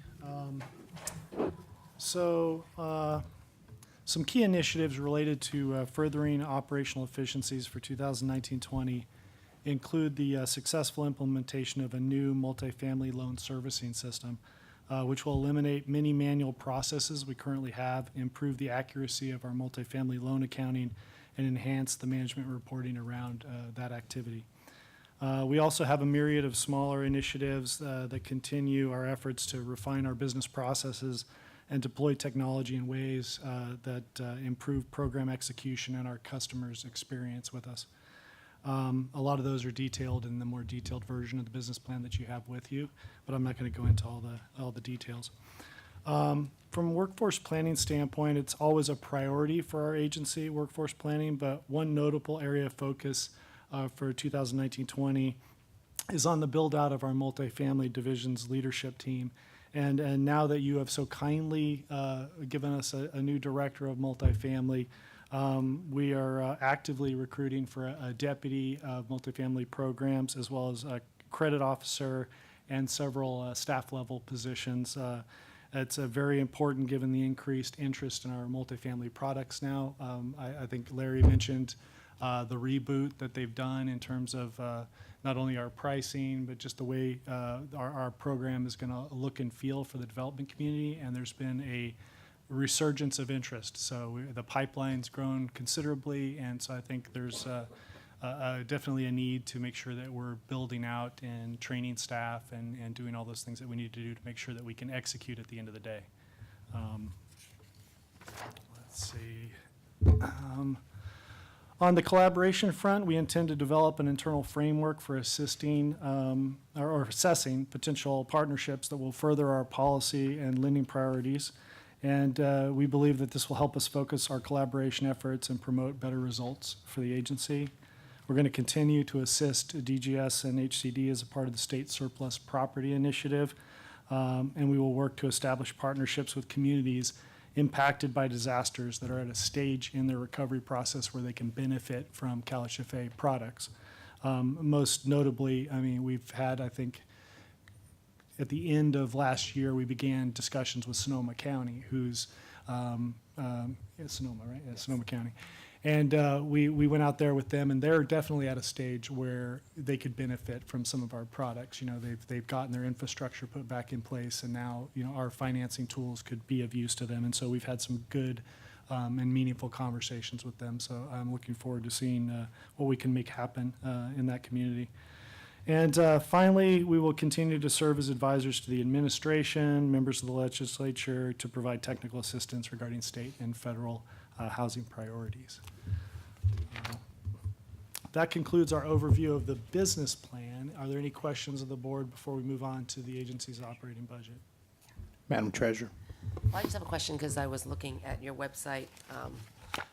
Speaker 8: Some key initiatives related to furthering operational efficiencies for 2019-20 include the successful implementation of a new multifamily loan servicing system, which will eliminate many manual processes we currently have, improve the accuracy of our multifamily loan accounting, and enhance the management reporting around that activity. We also have a myriad of smaller initiatives that continue our efforts to refine our business processes and deploy technology in ways that improve program execution and our customers' experience with us. A lot of those are detailed in the more detailed version of the business plan that you have with you, but I'm not going to go into all the details. From a workforce planning standpoint, it's always a priority for our agency, workforce planning, but one notable area of focus for 2019-20 is on the build-out of our multifamily division's leadership team. And now that you have so kindly given us a new director of multifamily, we are actively recruiting for a deputy of multifamily programs, as well as a credit officer and several staff-level positions. It's very important given the increased interest in our multifamily products now. I think Larry mentioned the reboot that they've done in terms of not only our pricing, but just the way our program is going to look and feel for the development community, and there's been a resurgence of interest. So the pipeline's grown considerably, and so I think there's definitely a need to make sure that we're building out and training staff and doing all those things that we need to do to make sure that we can execute at the end of the day. Let's see. On the collaboration front, we intend to develop an internal framework for assisting or assessing potential partnerships that will further our policy and lending priorities. And we believe that this will help us focus our collaboration efforts and promote better results for the agency. We're going to continue to assist DGS and HCD as a part of the State Surplus Property Initiative, and we will work to establish partnerships with communities impacted by disasters that are at a stage in their recovery process where they can benefit from CalHFA products. Most notably, I mean, we've had, I think, at the end of last year, we began discussions with Sonoma County, who's, Sonoma, right? Yeah, Sonoma County. And we went out there with them, and they're definitely at a stage where they could benefit from some of our products. You know, they've gotten their infrastructure put back in place, and now, you know, our financing tools could be of use to them. And so we've had some good and meaningful conversations with them. So I'm looking forward to seeing what we can make happen in that community. And finally, we will continue to serve as advisors to the administration, members of the legislature, to provide technical assistance regarding state and federal housing priorities. That concludes our overview of the business plan. Are there any questions of the board before we move on to the agency's operating budget?
Speaker 14: Madam Treasurer.
Speaker 15: Well, I just have a question because I was looking at your website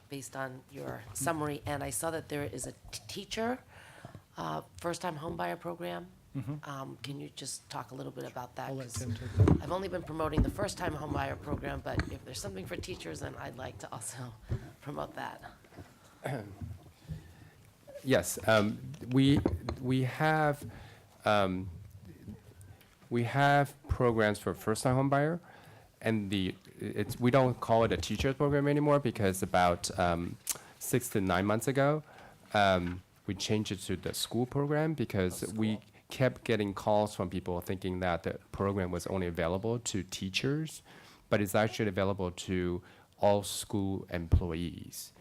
Speaker 15: based on your summary, and I saw that there is a teacher first-time homebuyer program. Can you just talk a little bit about that?
Speaker 8: I'll let
Speaker 15: 'Cause
Speaker 8: Tim take that.
Speaker 15: I've only been promoting the first-time homebuyer program, but if there's something for teachers, then I'd like to also promote that.
Speaker 13: Yes, we have programs for first-time home buyer, and the we don't call it a teacher's program anymore because about 6 to 9 months ago, we changed it to the school program because we kept getting calls from people thinking that the program was only available to teachers, but it's actually available to all school employees.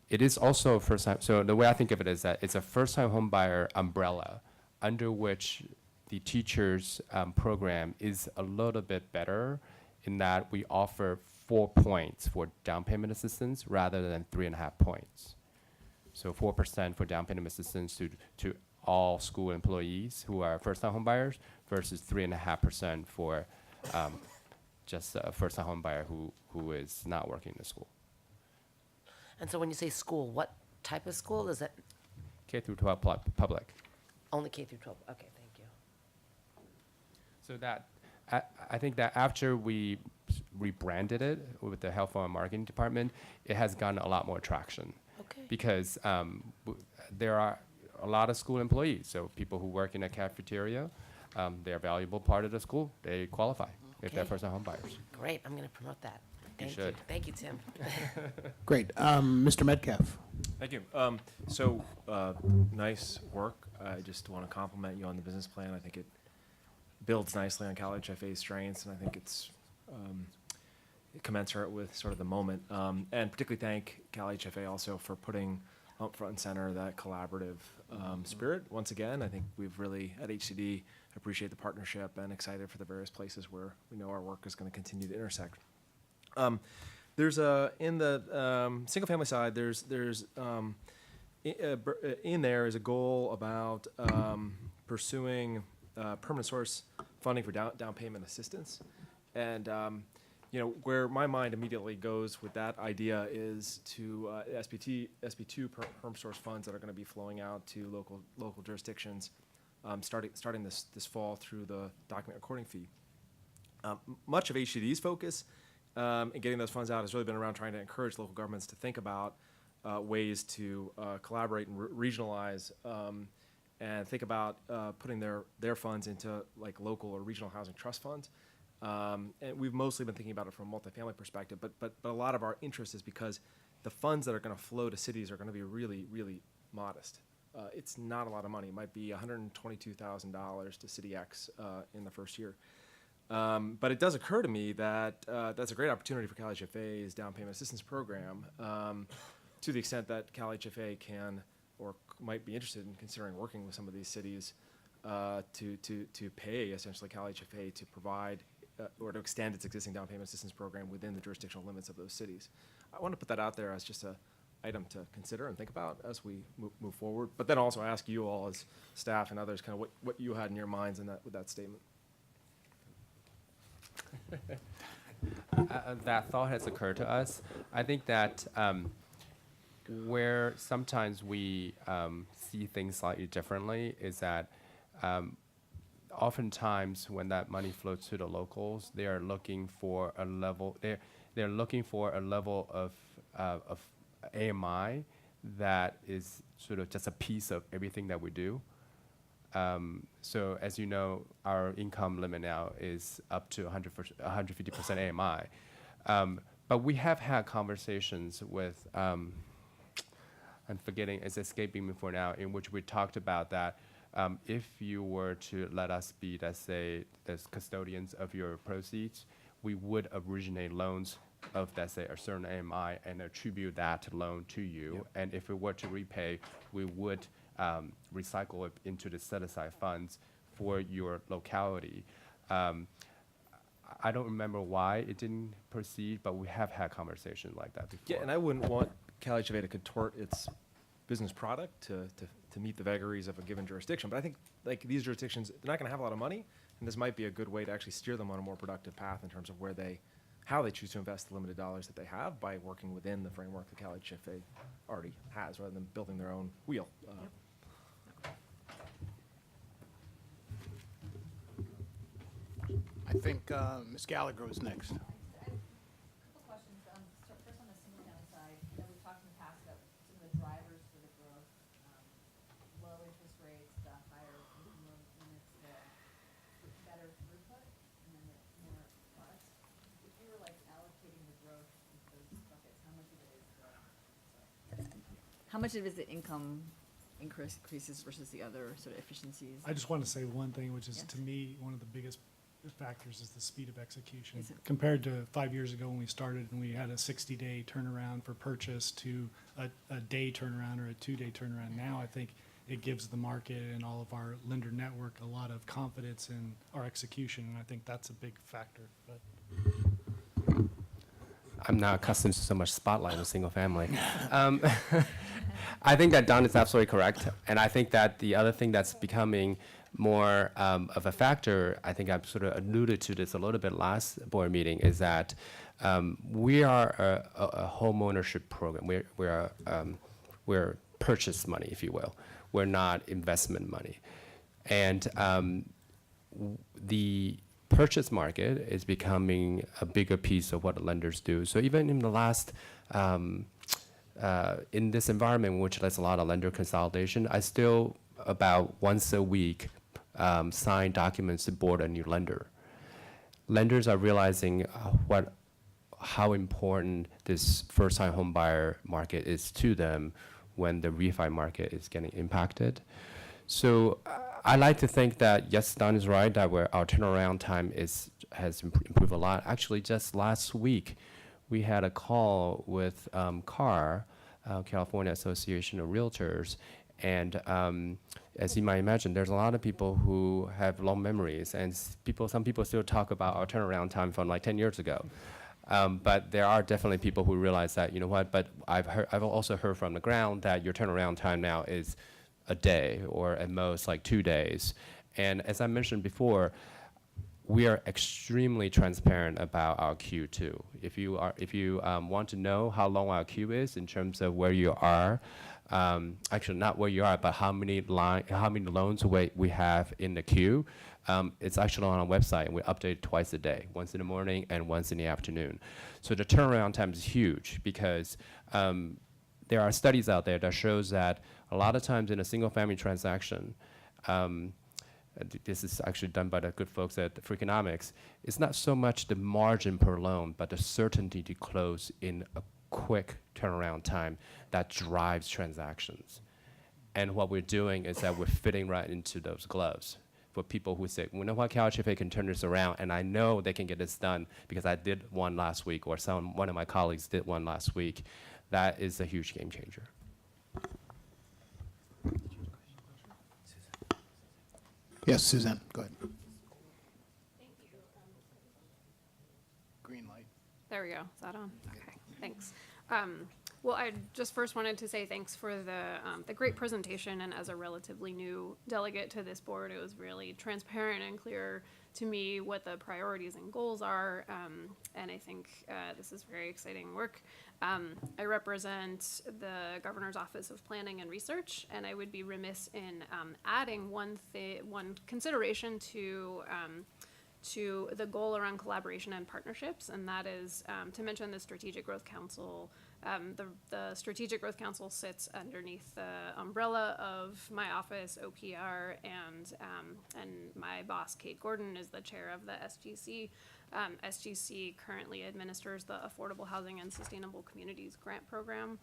Speaker 13: It is also a first time, so the way I think of it is that it's a first time home buyer umbrella under which the teachers program is a little bit better in that we offer 4 points for down payment assistance rather than 3.5 points. So 4% for down payment assistance to all school employees who are first time home buyers versus 3.5% for just a first time home buyer who is not working in the school.
Speaker 15: And so when you say school, what type of school is it?
Speaker 13: K through 12 public.
Speaker 15: Only K through 12? Okay, thank you.
Speaker 13: So that, I think that after we rebranded it with the health and marketing department, it has gotten a lot more traction.
Speaker 15: Okay.
Speaker 13: Because there are a lot of school employees, so people who work in a cafeteria, they're a valuable part of the school, they qualify if they're
Speaker 15: Okay.
Speaker 13: first-time home buyers.
Speaker 15: Great, I'm going to promote that. Thank you.
Speaker 13: should.
Speaker 15: Thank you, Tim.
Speaker 14: Great. Mr. Metcalf.
Speaker 16: Thank you. Nice work. I just want to compliment you on the business plan. I think it builds nicely on CalHFA's strengths, and I think it's commensurate with sort of the moment. And particularly thank CalHFA also for putting up front and center that collaborative spirit. Once again, I think we've really, at HCD, appreciate the partnership and excited for the various places where we know our work is going to continue to intersect. There's in the single family side, in there is a goal about pursuing permanent source funding for down payment assistance. And where my mind immediately goes with that idea is to SB2 perm source funds that are going to be flowing out to local jurisdictions starting this fall through the document recording fee. Much of HCD's focus in getting those funds out has really been around trying to encourage local governments to think about ways to collaborate and regionalize and think about putting their funds into like local or regional housing trust funds. And we've mostly been thinking about it from a multifamily perspective, but a lot of our interest is because the funds that are going to flow to cities are going to be really, really modest. It's not a lot of money. It might be $122,000 to City X in the first year. But it does occur to me that that's a great opportunity for CalHFA's down payment assistance program to the extent that CalHFA can or might be interested in considering working with some of these cities to pay essentially CalHFA to provide or to extend its existing down payment assistance program within the jurisdictional limits of those cities. I want to put that out there as just a item to consider and think about as we move forward. But then also ask you all as staff and others kind of what you had in your minds in with that statement.
Speaker 13: That thought has occurred to us. I think that where sometimes we see things slightly differently is that oftentimes when that money flows to the locals, they are looking for a level. They're looking for a level of AMI that is sort of just a piece of everything that we do. So as you know, our income limit now is up to 150% AMI. But we have had conversations with, I'm forgetting, it's escaping me for now, in which we talked about that if you were to let us be, let's say, the custodians of your proceeds, we would originate loans of, let's say, a certain AMI and attribute that loan to you. Yep. And if we were to repay, we would recycle it into the set-aside funds for your locality. I don't remember why it didn't proceed, but we have had conversations like that before.
Speaker 16: Yeah, and I wouldn't want CalHFA to contort its business product to meet the vagaries of a given jurisdiction. But I think like these jurisdictions, they're not going to have a lot of money, and this might be a good way to actually steer them on a more productive path in terms of how they choose to invest the limited dollars that they have by working within the framework that CalHFA already has, rather than building their own wheel.
Speaker 14: I think Ms. Gallagher was next.
Speaker 12: Couple questions. First on the single family side, we've talked in the past about some of the drivers for the growth, low interest rates, the higher income limits, the better throughput, and then the more products.
Speaker 17: How much of it is the income increases versus the other sort of efficiencies?
Speaker 8: I just want to say one thing, which is,
Speaker 17: Yes.
Speaker 8: to me, one of the biggest factors is the speed of execution.
Speaker 17: Is it-
Speaker 8: Compared to 5 years ago when we started and we had a 60-day turnaround for purchase to a day turnaround or a 2-day turnaround. Now, I think it gives the market and all of our lender network a lot of confidence in our execution, and I think that's a big factor. But
Speaker 13: I'm not accustomed to so much spotlight in a single family. I think that Don is absolutely correct, and I think that the other thing that's becoming more of a factor, I think I've sort of alluded to this a little bit last board meeting, is that we are a home ownership program. We're purchase money, if you will. We're not investment money, and the purchase market is becoming a bigger piece of what lenders do. So even in the last, in this environment, which there's a lot of lender consolidation, I still about once a week sign documents to board a new lender. Lenders are realizing how important this first-time home buyer market is to them when the refi market is getting impacted. So I like to think that, yes, Don is right, that our turnaround time has improved a lot. Actually, just last week, we had a call with CAR, California Association of Realtors, and as you might imagine, there's a lot of people who have long memories, and some people still talk about our turnaround time from like 10 years ago. But there are definitely people who realize that, you know what, but I've also heard from the ground that your turnaround time now is a day or at most like 2 days. And as I mentioned before, we are extremely transparent about our queue too. If you want to know how long our queue is in terms of where you are, actually not where you are, but how many loans we have in the queue, it's actually on our website, and we update it twice a day, once in the morning and once in the afternoon. So the turnaround time is huge because there are studies out there that shows that a lot of times in a single family transaction, this is actually done by the good folks at Freakonomics, it's not so much the margin per loan, but the certainty to close in a quick turnaround time that drives transactions. And what we're doing is that we're fitting right into those gloves for people who say, you know what, CalHFA can turn this around, and I know they can get this done because I did one last week, or one of my colleagues did one last week. That is a huge game changer.
Speaker 14: Yes, Suzanne, go ahead. Green light.
Speaker 2: There we go. Is that on? Okay, thanks. Well, I just first wanted to say thanks for the great presentation, and as a relatively new delegate to this board, it was really transparent and clear to me what the priorities and goals are, and I think this is very exciting work. I represent the Governor's Office of Planning and Research, and I would be remiss in adding one consideration to the goal around collaboration and partnerships, and that is to mention the Strategic Growth Council. The Strategic Growth Council sits underneath the umbrella of my office, OPR, and my boss, Kate Gordon, is the chair of the SGC. SGC currently administers the Affordable Housing and Sustainable Communities Grant Program.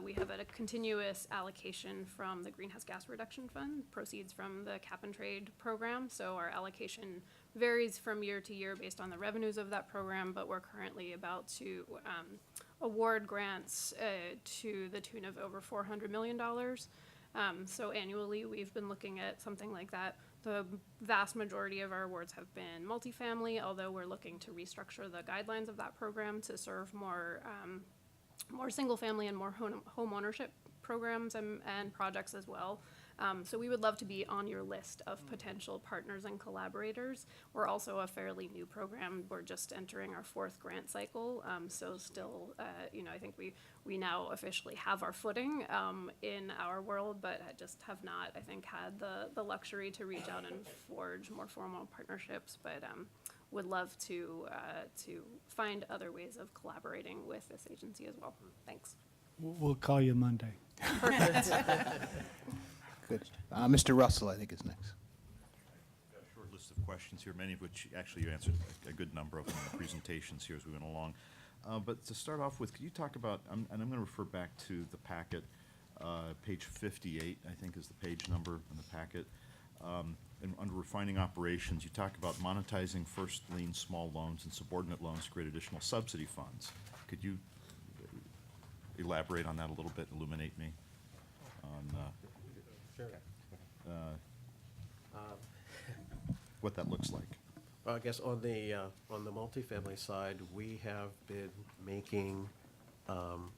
Speaker 2: We have a continuous allocation from the Greenhouse Gas Reduction Fund, proceeds from the Cap and Trade program. So our allocation varies from year to year based on the revenues of that program, but we're currently about to award grants to the tune of over $400 million. So annually, we've been looking at something like that. The vast majority of our awards have been multifamily, although we're looking to restructure the guidelines of that program to serve more single family and more home ownership programs and projects as well. So we would love to be on your list of potential partners and collaborators. We're also a fairly new program. We're just entering our 4th grant cycle. So still, I think we now officially have our footing in our world, but just have not, I think, had the luxury to reach out and forge more formal partnerships. But would love to find other ways of collaborating with this agency as well. Thanks.
Speaker 8: we'll call you Monday.
Speaker 2: Perfect.
Speaker 14: Good. Mr. Russell, I think, is next.
Speaker 10: Got a short list of questions here, many of which actually you answered a good number of them in the presentations here as we went along. But to start off with, could you talk about, and I'm going to refer back to the packet, Page 58, I think, is the page number in the packet. And under refining operations, you talk about monetizing first lien small loans and subordinate loans to create additional subsidy funds. Could you elaborate on that a little bit, illuminate me on what that looks like?
Speaker 7: Well, I guess on the multifamily side, we have been making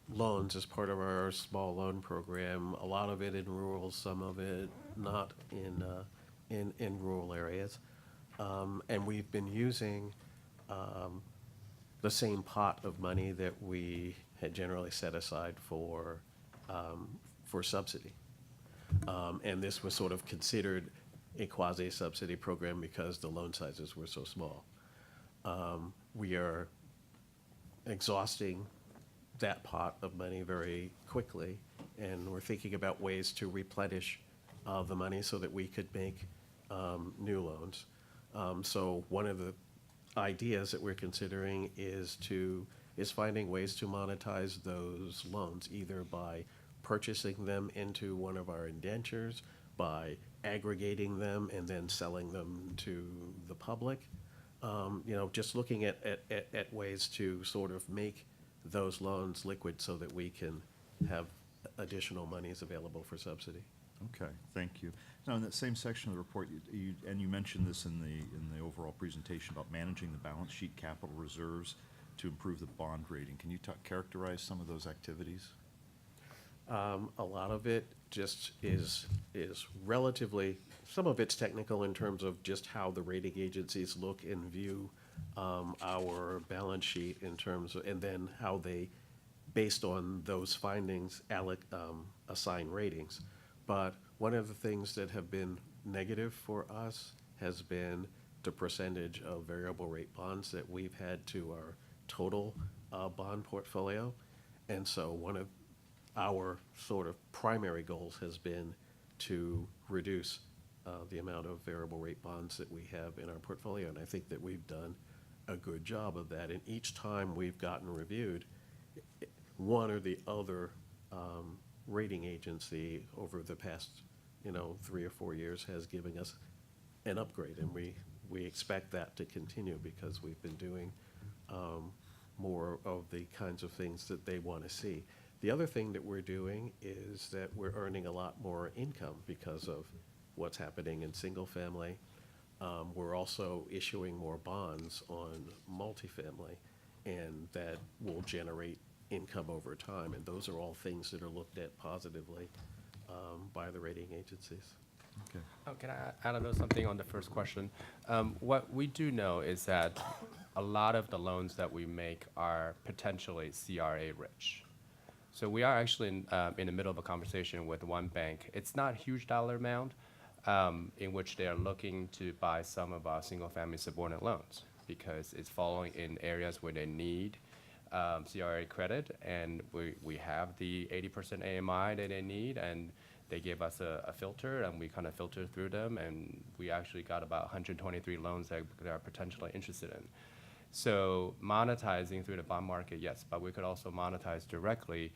Speaker 7: loans as part of our small loan program, a lot of it in rural, some of it not in rural areas. And we've been using the same pot of money that we had generally set aside for subsidy. And this was sort of considered a quasi-subsidy program because the loan sizes were so small. We are exhausting that pot of money very quickly, and we're thinking about ways to replenish the money so that we could make new loans. So one of the ideas that we're considering is finding ways to monetize those loans, either by purchasing them into one of our indentures, by aggregating them and then selling them to the public. Just looking at ways to sort of make those loans liquid so that we can have additional monies available for subsidy.
Speaker 10: Okay, thank you. Now, in that same section of the report, you mentioned this in the overall presentation about managing the balance sheet capital reserves to improve the bond rating. Can you characterize some of those activities?
Speaker 7: A lot of it just is relatively, some of it's technical in terms of just how the rating agencies look and view our balance sheet in terms of, and then how they, based on those findings, assign ratings. But one of the things that have been negative for us has been the percentage of variable rate bonds that we've had to our total bond portfolio. And so one of our sort of primary goals has been to reduce the amount of variable rate bonds that we have in our portfolio. And I think that we've done a good job of that. And each time we've gotten reviewed, one or the other rating agency over the past 3 or 4 years has given us an upgrade, and we expect that to continue because we've been doing more of the kinds of things that they want to see. The other thing that we're doing is that we're earning a lot more income because of what's happening in single family. We're also issuing more bonds on multifamily, and that will generate income over time. And those are all things that are looked at positively by the rating agencies.
Speaker 10: Okay.
Speaker 13: Oh, can I add a little something on the first question? What we do know is that a lot of the loans that we make are potentially CRA rich. So we are actually in the middle of a conversation with one bank. It's not a huge dollar amount in which they are looking to buy some of our single-family subordinate loans because it's falling in areas where they need CRA credit, and we have the 80% AMI that they need, and they gave us a filter, and we kind of filtered through them, and we actually got about 123 loans that they are potentially interested in. So monetizing through the bond market, yes, but we could also monetize directly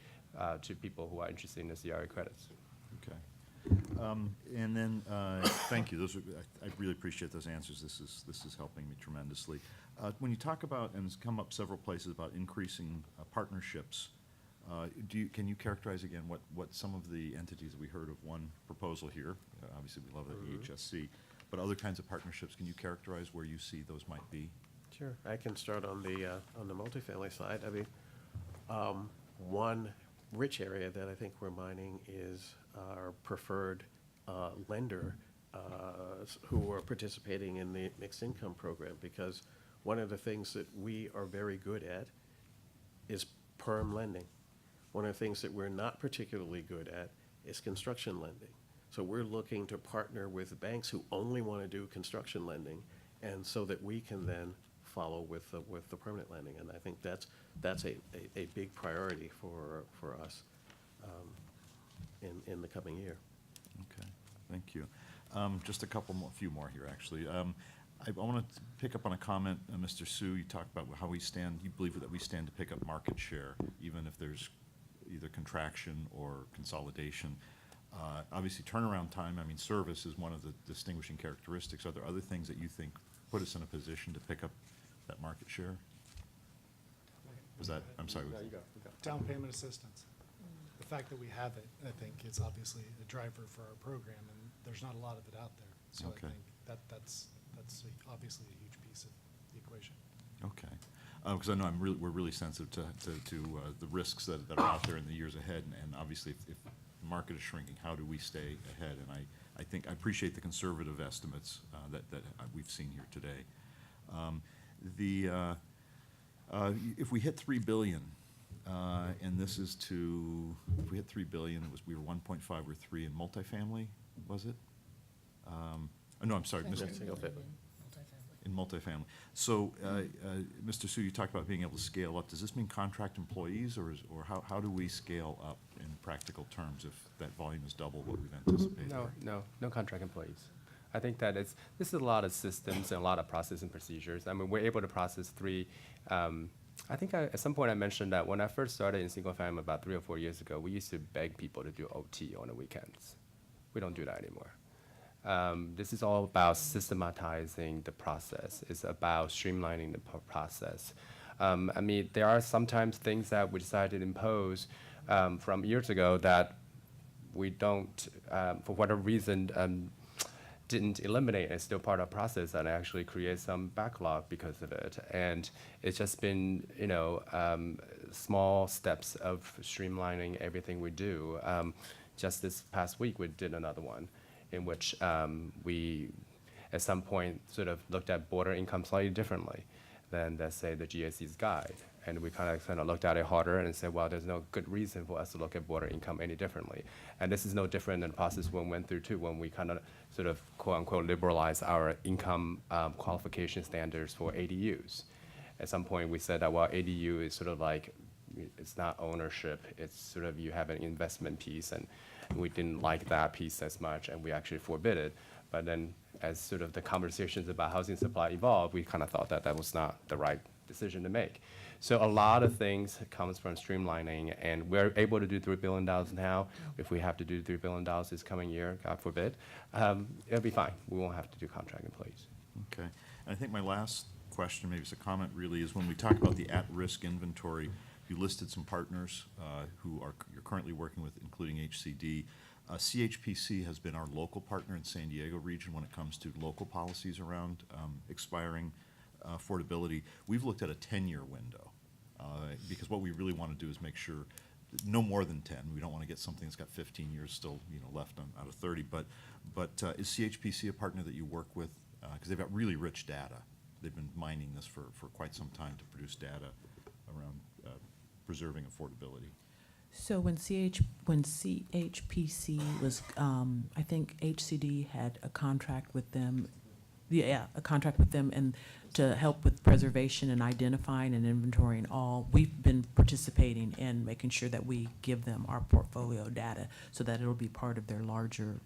Speaker 13: to people who are interested in the CRA credits.
Speaker 10: Okay. And then, thank you. I really appreciate those answers. This is helping me tremendously. When you talk about, and it's come up several places about increasing partnerships, can you characterize again what some of the entities, we heard of one proposal here, obviously we love the EHSC, but other kinds of partnerships, can you characterize where you see those might be?
Speaker 7: Sure. I can start on the multifamily side. I mean, one rich area that I think we're mining is our preferred lender who are participating in the mixed income program, because one of the things that we are very good at is perm lending. One of the things that we're not particularly good at is construction lending. So we're looking to partner with banks who only want to do construction lending, and so that we can then follow with the permanent lending. And I think that's a big priority for us in the coming year.
Speaker 10: Okay, thank you. Just few more here, actually. I want to pick up on a comment, Mr. Su. You talked about how you believe that we stand to pick up market share, even if there's either contraction or consolidation. Obviously, turnaround time, I mean, service is one of the distinguishing characteristics. Are there other things that you think put us in a position to pick up that market share? Was that, I'm sorry.
Speaker 8: Down payment assistance. The fact that we have it, I think, is obviously a driver for our program, and there's not a lot of it out there. So
Speaker 10: Okay.
Speaker 8: I think that's obviously a huge piece of the equation.
Speaker 10: Okay. Because I know we're really sensitive to the risks that are out there in the years ahead, and obviously if the market is shrinking, how do we stay ahead? And I think, I appreciate the conservative estimates that we've seen here today. If we hit $3 billion, and this is if we hit $3 billion, we were 1.5 or 3 in multifamily, was it? No, I'm sorry. In multifamily. So, Mr. Su, you talked about being able to scale up. Does this mean contract employees, or how do we scale up in practical terms if that volume is double what we've anticipated?
Speaker 13: No contract employees. I think that this is a lot of systems and a lot of process and procedures. I mean, we're able to process 3. I think at some point I mentioned that when I first started in single family about 3 or 4 years ago, we used to beg people to do OT on the weekends. We don't do that anymore. This is all about systematizing the process. It's about streamlining the process. I mean, there are sometimes things that we decided to impose from years ago that we don't, for whatever reason, didn't eliminate. It's still part of the process, and actually create some backlog because of it. And it's just been, small steps of streamlining everything we do. Just this past week, we did another one in which we, at some point, sort of looked at border income slightly differently than, let's say, the GSE's guide. And we kind of looked at it harder and said, well, there's no good reason for us to look at border income any differently. And this is no different than the process we went through, too, when we kind of sort of, quote-unquote, liberalize our income qualification standards for ADUs. At some point, we said that, well, ADU is sort of like, it's not ownership, it's sort of you have an investment piece, and we didn't like that piece as much, and we actually forbid it. But then as sort of the conversations about housing supply evolved, we kind of thought that that was not the right decision to make. So a lot of things comes from streamlining, and we're able to do $3 billion now. If we have to do $3 billion this coming year, God forbid, it'll be fine. We won't have to do contract employees.
Speaker 10: Okay. And I think my last question, maybe it's a comment really, is when we talk about the at-risk inventory, you listed some partners who you're currently working with, including HCD. CHPC has been our local partner in San Diego region when it comes to local policies around expiring affordability. We've looked at a 10-year window because what we really want to do is make sure no more than 10. We don't want to get something that's got 15 years still left out of 30. But is CHPC a partner that you work with? Because they've got really rich data. They've been mining this for quite some time to produce data around preserving affordability.
Speaker 18: So when CHPC was, I think HCD had a contract with them. Yeah, a contract with them, and to help with preservation and identifying and inventorying all. We've been participating in making sure that we give them our portfolio data so that it'll be part of their larger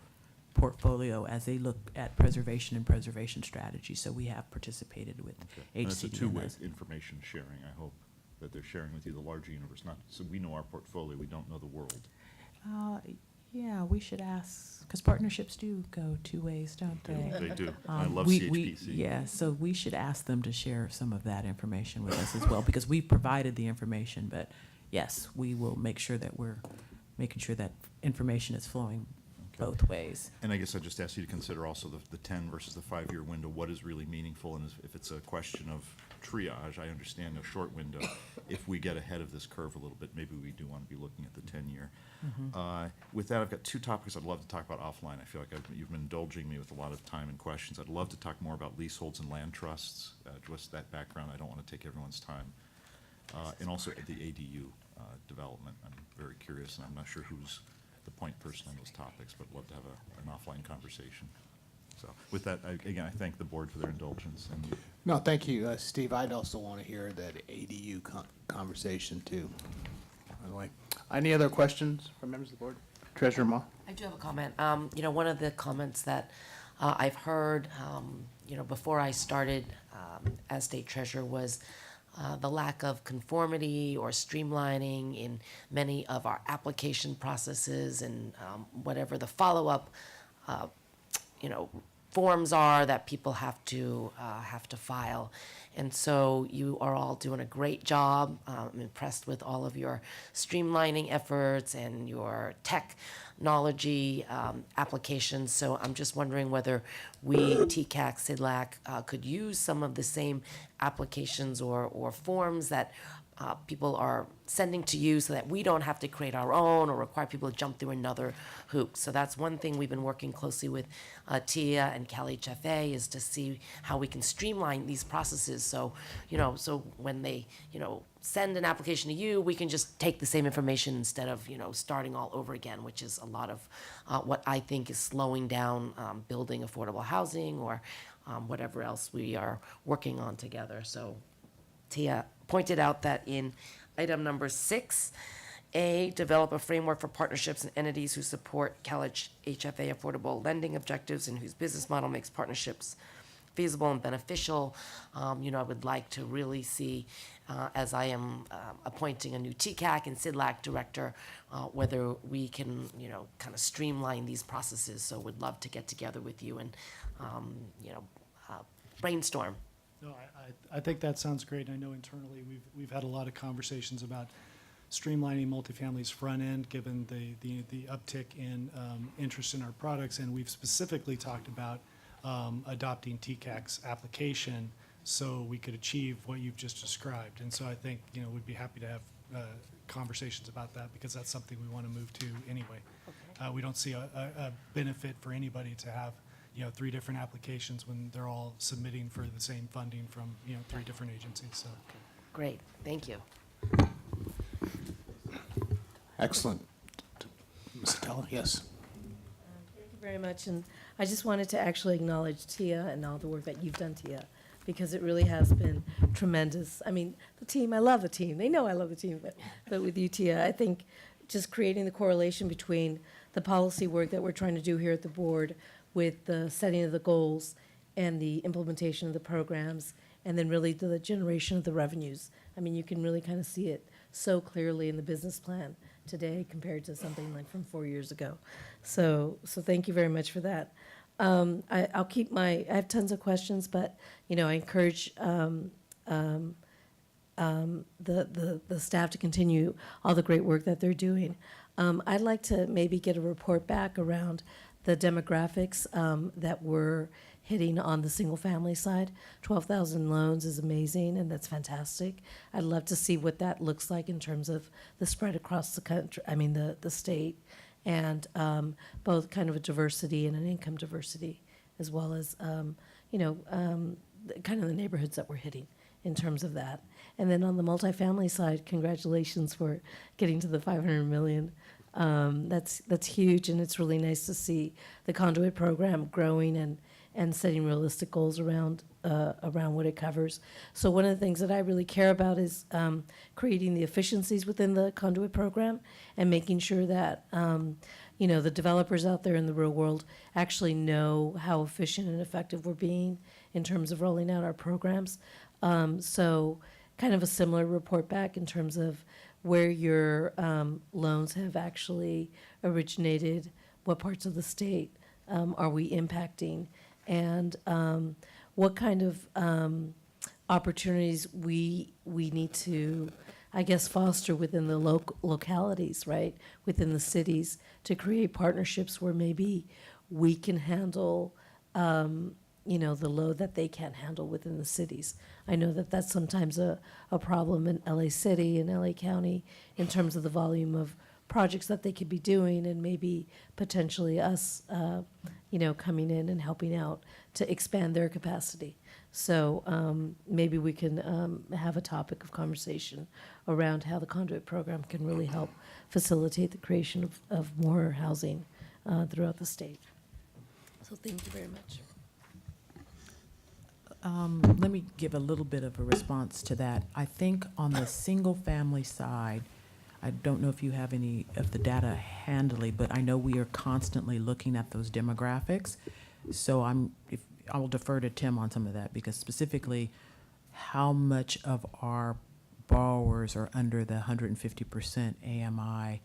Speaker 18: portfolio as they look at preservation and preservation strategy. So we have participated with HCD.
Speaker 10: And it's a two-way information sharing, I hope, that they're sharing with you the larger universe, not so we know our portfolio, we don't know the world.
Speaker 18: Yeah, we should ask, because partnerships do go 2 ways, don't they?
Speaker 10: They do. I love
Speaker 18: We,
Speaker 10: CHPC.
Speaker 18: yeah, so we should ask them to share some of that information with us as well, because we've provided the information, but yes, we will make sure that we're making sure that information is flowing both ways.
Speaker 10: And I guess I just ask you to consider also the 10 versus the 5-year window, what is really meaningful, and if it's a question of triage, I understand a short window. If we get ahead of this curve a little bit, maybe we do want to be looking at the 10-year. With that, I've got 2 topics I'd love to talk about offline. I feel like you've been indulging me with a lot of time and questions. I'd love to talk more about leaseholds and land trusts, just that background. I don't want to take everyone's time. And also the ADU development. I'm very curious, and I'm not sure who's the point person on those topics, but I'd love to have an offline conversation. So with that, again, I thank the board for their indulgence. And
Speaker 14: No, thank you, Steve. I'd also want to hear that ADU conversation too, by the way. Any other questions from members of the board? Treasurer Ma?
Speaker 15: I do have a comment. One of the comments that I've heard, before I started as state treasurer was the lack of conformity or streamlining in many of our application processes and whatever the follow-up, forms are that people have to file. And so you are all doing a great job. I'm impressed with all of your streamlining efforts and your technology applications. So I'm just wondering whether we, TCAC, CIDLAC, could use some of the same applications or forms that people are sending to you so that we don't have to create our own or require people to jump through another hoop. So that's one thing we've been working closely with TIA and CalHFA is to see how we can streamline these processes. So, so when they, send an application to you, we can just take the same information instead of, starting all over again, which is a lot of what I think is slowing down building affordable housing or whatever else we are working on together. So Tia pointed out that in item number 6A, develop a framework for partnerships and entities who support CalHFA affordable lending objectives and whose business model makes partnerships feasible and beneficial. I would like to really see, as I am appointing a new TCAC and CIDLAC director, whether we can, kind of streamline these processes. So would love to get together with you and, brainstorm.
Speaker 8: No, I think that sounds great. I know internally we've had a lot of conversations about streamlining multifamily's front end, given the uptick in interest in our products, and we've specifically talked about adopting TCAC's application so we could achieve what you've just described. And so I think we'd be happy to have conversations about that because that's something we want to move to anyway. We don't see a benefit for anybody to have 3 different applications when they're all submitting for the same funding from, 3 different agencies, so.
Speaker 15: Great, thank you.
Speaker 14: Excellent. Ms. Stella, yes.
Speaker 6: Thank you very much, and I just wanted to actually acknowledge Tia and all the work that you've done, Tia, because it really has been tremendous. I mean, the team, I love the team. They know I love the team, but with you, Tia, I think just creating the correlation between the policy work that we're trying to do here at the board with the setting of the goals and the implementation of the programs, and then really the generation of the revenues. I mean, you can really kind of see it so clearly in the business plan today compared to something like from 4 years ago. So thank you very much for that. I'll keep I have tons of questions, but, I encourage the staff to continue all the great work that they're doing. I'd like to maybe get a report back around the demographics that we're hitting on the single-family side. 12,000 loans is amazing, and that's fantastic. I'd love to see what that looks like in terms of the spread across the country, the state, and both kind of a diversity and an income diversity, as well as, kind of the neighborhoods that we're hitting in terms of that. And then on the multifamily side, congratulations for getting to the 500 million. That's huge, and it's really nice to see the conduit program growing and setting realistic goals around what it covers. So one of the things that I really care about is creating the efficiencies within the conduit program and making sure that the developers out there in the real world actually know how efficient and effective we're being in terms of rolling out our programs. So kind of a similar report back in terms of where your loans have actually originated, what parts of the state are we impacting, and what kind of opportunities we need to, I guess, foster within the localities, right, within the cities, to create partnerships where maybe we can handle the load that they can't handle within the cities. I know that that's sometimes a problem in LA City and LA County in terms of the volume of projects that they could be doing, and maybe potentially us, coming in and helping out to expand their capacity. So maybe we can have a topic of conversation around how the conduit program can really help facilitate the creation of more housing throughout the state. So thank you very much.
Speaker 18: Let me give a little bit of a response to that. I think on the single-family side, I don't know if you have any of the data handily, but I know we are constantly looking at those demographics. So I will defer to Tim on some of that, because specifically how much of our borrowers are under the 150% AMI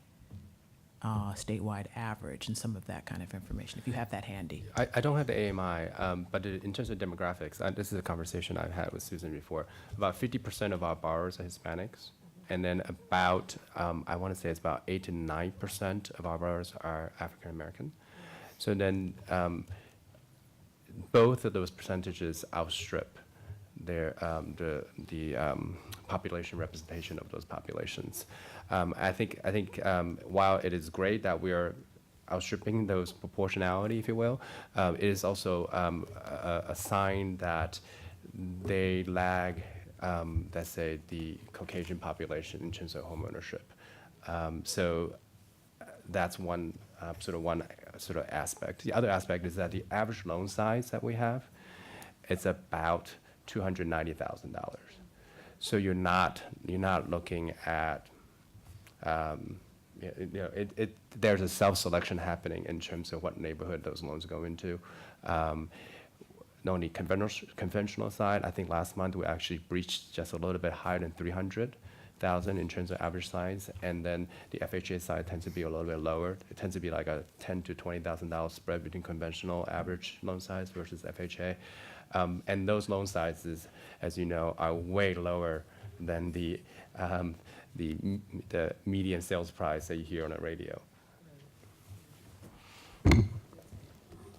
Speaker 18: statewide average, and some of that kind of information, if you have that handy.
Speaker 13: I don't have the AMI, but in terms of demographics, this is a conversation I've had with Susan before. About 50% of our borrowers are Hispanics, and then about, I want to say it's about 8 to 9% of our borrowers are African American. So then both of those percentages outstrip their, the population representation of those populations. I think while it is great that we are outstripping those proportionality, if you will, it is also a sign that they lag, let's say, the Caucasian population in terms of homeownership. So that's one sort of aspect. The other aspect is that the average loan size that we have, it's about $290,000. So you're not looking at there's a self-selection happening in terms of what neighborhood those loans go into. On the conventional side, I think last month we actually breached just a little bit higher than 300,000 in terms of average size, and then the FHA side tends to be a little bit lower. It tends to be like a $10,000 to $20,000 spread between conventional average loan size versus FHA. And those loan sizes, as you know, are way lower than the median sales price that you hear on the radio.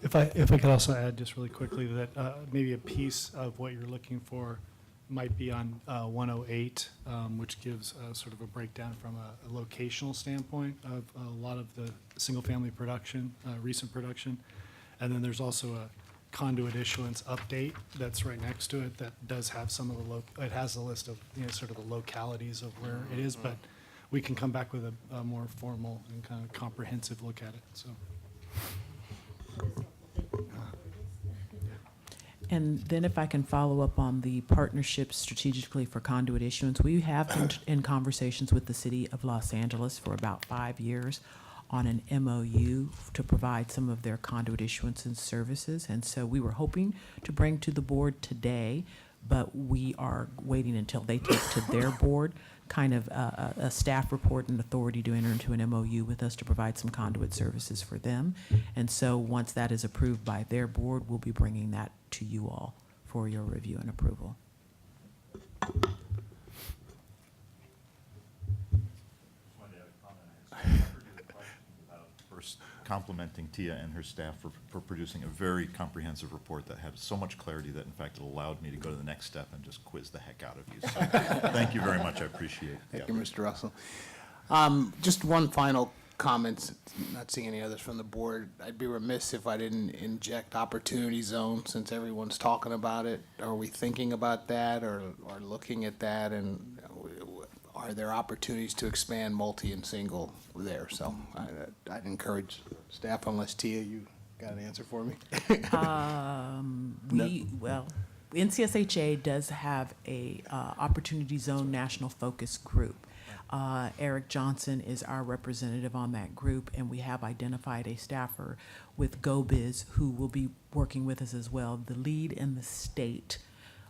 Speaker 8: If I could also add just really quickly that maybe a piece of what you're looking for might be on 108, which gives sort of a breakdown from a locational standpoint of a lot of the single-family production, recent production. And then there's also a conduit issuance update that's right next to it that does have some of the it has a list of, sort of the localities of where it is, but we can come back with a more formal and kind of comprehensive look at it, so.
Speaker 18: And then if I can follow up on the partnership strategically for conduit issuance, we have been in conversations with the city of Los Angeles for about 5 years on an MOU to provide some of their conduit issuance and services. And so we were hoping to bring to the board today, but we are waiting until they take to their board kind of a staff report and authority to enter into an MOU with us to provide some conduit services for them. And so once that is approved by their board, we'll be bringing that to you all for your review and approval.
Speaker 10: First, complimenting Tia and her staff for producing a very comprehensive report that had so much clarity that, in fact, it allowed me to go to the next step and just quiz the heck out of you. So thank you very much. I appreciate it.
Speaker 14: Thank you, Mr. Russell. Just one final comment, not seeing any others from the board. I'd be remiss if I didn't inject opportunity zone since everyone's talking about it. Are we thinking about that or looking at that? And are there opportunities to expand multi and single there? So I'd encourage staff, unless Tia, you got an answer for me?
Speaker 18: Well, NCSHA does have a Opportunity Zone National Focus Group. Eric Johnson is our representative on that group, and we have identified a staffer with GoBiz who will be working with us as well. The lead in the state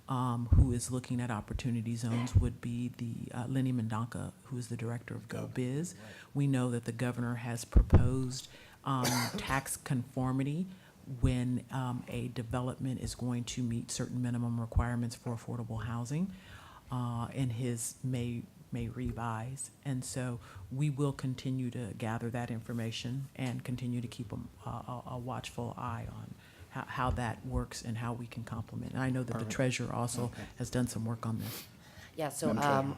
Speaker 18: who is looking at opportunity zones would be the Lenny Mendonca, who is the director of GoBiz. We know that the governor has proposed tax conformity when a development is going to meet certain minimum requirements for affordable housing, and his may revise. And so we will continue to gather that information and continue to keep a watchful eye on how that works and how we can complement. And I know that the treasurer also has done some work on this.
Speaker 15: Yeah, so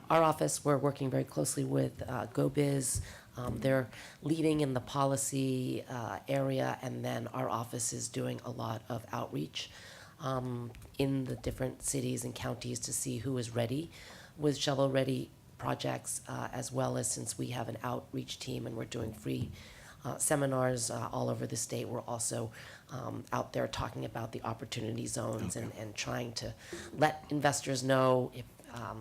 Speaker 15: our office, we're working very closely with GoBiz. They're leading in the policy area, and then our office is doing a lot of outreach in the different cities and counties to see who is ready with shovel-ready projects, as well as, since we have an outreach team and we're doing free seminars all over the state, we're also out there talking about the opportunity zones and trying to let investors know if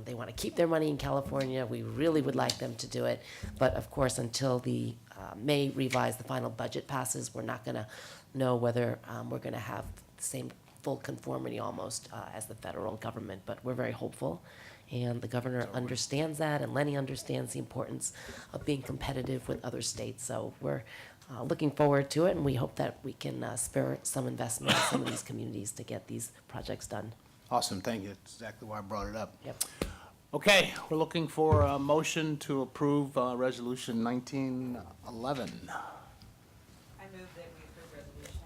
Speaker 15: they want to keep their money in California. We really would like them to do it. But of course, until the May revise, the final budget passes, we're not going to know whether we're going to have the same full conformity almost as the federal government, but we're very hopeful. And the governor understands that, and Lenny understands the importance of being competitive with other states. So we're looking forward to it, and we hope that we can spur some investment in some of these communities to get these projects done.
Speaker 14: Awesome, thank you. That's exactly why I brought it up.
Speaker 15: Yep.
Speaker 14: Okay, we're looking for a motion to approve Resolution 1911.
Speaker 12: I move that we approve resolution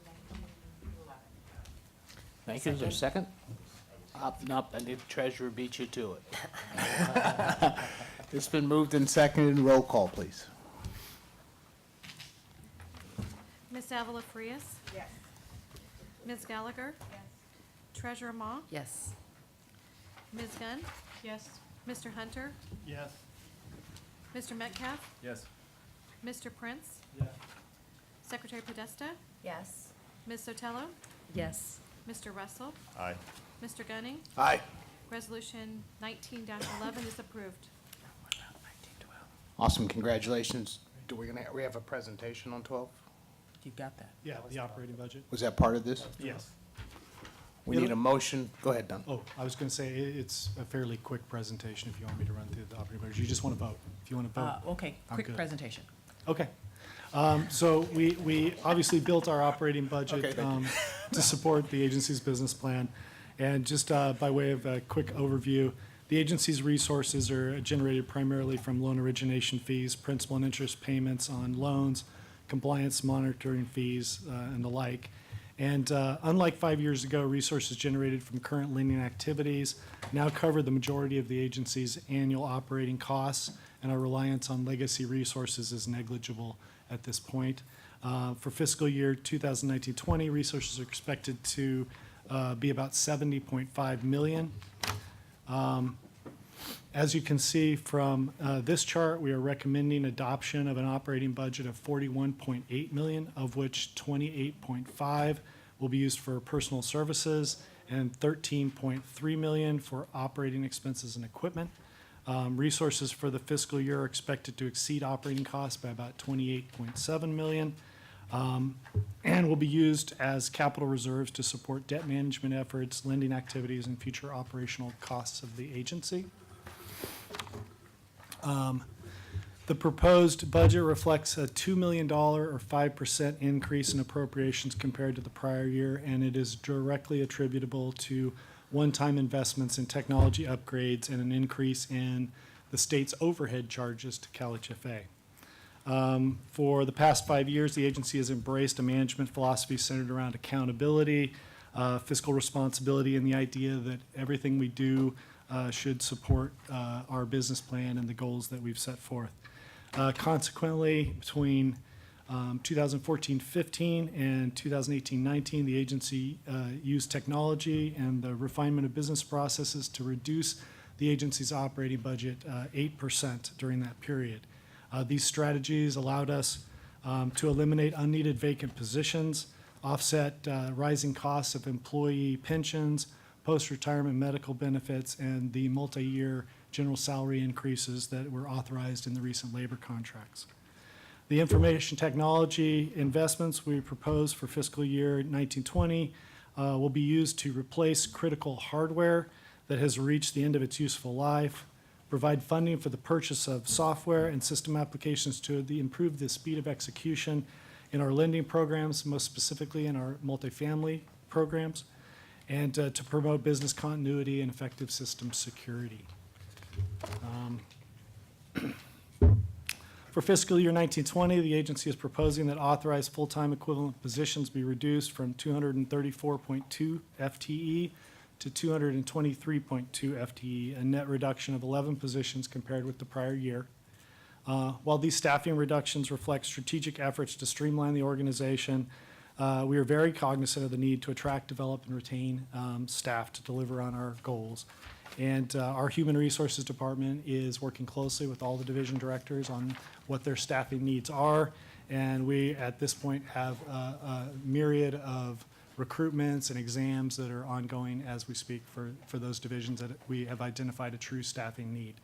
Speaker 12: 1911.
Speaker 14: Thank you. Is there a second? Nope, I need the treasurer beat you to it. It's been moved and seconded. Roll call, please.
Speaker 19: Ms. Avila Frias?
Speaker 12: Yes.
Speaker 19: Ms. Gallagher?
Speaker 12: Yes.
Speaker 19: Treasurer Ma?
Speaker 15: Yes.
Speaker 19: Ms. Gunn?
Speaker 17: Yes.
Speaker 19: Mr. Hunter?
Speaker 8: Yes.
Speaker 19: Mr. Metcalf?
Speaker 16: Yes.
Speaker 19: Mr. Prince?
Speaker 8: Yes.
Speaker 19: Secretary Podesta?
Speaker 12: Yes.
Speaker 19: Ms. Sotelo?
Speaker 6: Yes.
Speaker 19: Mr. Russell?
Speaker 10: Aye.
Speaker 19: Mr. Gunning?
Speaker 14: Aye.
Speaker 19: Resolution 19-11 is approved.
Speaker 14: Awesome, congratulations. We have a presentation on 12?
Speaker 5: You got that?
Speaker 8: Yeah, the operating budget.
Speaker 14: Was that part of this?
Speaker 8: Yes.
Speaker 14: We need a motion. Go ahead, Don.
Speaker 8: Oh, I was going to say, it's a fairly quick presentation if you want me to run through the operating budget. You just want to vote. If you want to vote.
Speaker 5: Okay,
Speaker 8: I'm
Speaker 5: quick
Speaker 8: good.
Speaker 5: presentation.
Speaker 8: Okay. So we obviously built our operating
Speaker 14: Okay,
Speaker 8: budget
Speaker 14: thank you.
Speaker 8: to support the agency's business plan. And just by way of a quick overview, the agency's resources are generated primarily from loan origination fees, principal and interest payments on loans, compliance monitoring fees, and the like. And unlike 5 years ago, resources generated from current lending activities now cover the majority of the agency's annual operating costs, and our reliance on legacy resources is negligible at this point. For fiscal year 2019-20, resources are expected to be about $70.5 million. As you can see from this chart, we are recommending adoption of an operating budget of $41.8 million, of which $28.5 will be used for personal services and $13.3 million for operating expenses and equipment. Resources for the fiscal year are expected to exceed operating costs by about $28.7 million, and will be used as capital reserves to support debt management efforts, lending activities, and future operational costs of the agency. The proposed budget reflects a $2 million or 5% increase in appropriations compared to the prior year, and it is directly attributable to one-time investments in technology upgrades and an increase in the state's overhead charges to CalHFA. For the past 5 years, the agency has embraced a management philosophy centered around accountability, fiscal responsibility, and the idea that everything we do should support our business plan and the goals that we've set forth. Consequently, between 2014-15 and 2018-19, the agency used technology and the refinement of business processes to reduce the agency's operating budget 8% during that period. These strategies allowed us to eliminate unneeded vacant positions, offset rising costs of employee pensions, post-retirement medical benefits, and the multi-year general salary increases that were authorized in the recent labor contracts. The information technology investments we propose for fiscal year 1920 will be used to replace critical hardware that has reached the end of its useful life, provide funding for the purchase of software and system applications to improve the speed of execution in our lending programs, most specifically in our multifamily programs, and to promote business continuity and effective system security. For fiscal year 1920, the agency is proposing that authorized full-time equivalent positions be reduced from 234.2 FTE to 223.2 FTE, a net reduction of 11 positions compared with the prior year. While these staffing reductions reflect strategic efforts to streamline the organization, we are very cognizant of the need to attract, develop, and retain staff to deliver on our goals. And our Human Resources Department is working closely with all the division directors on what their staffing needs are. And we, at this point, have a myriad of recruitments and exams that are ongoing as we speak for those divisions that we have identified a true staffing need.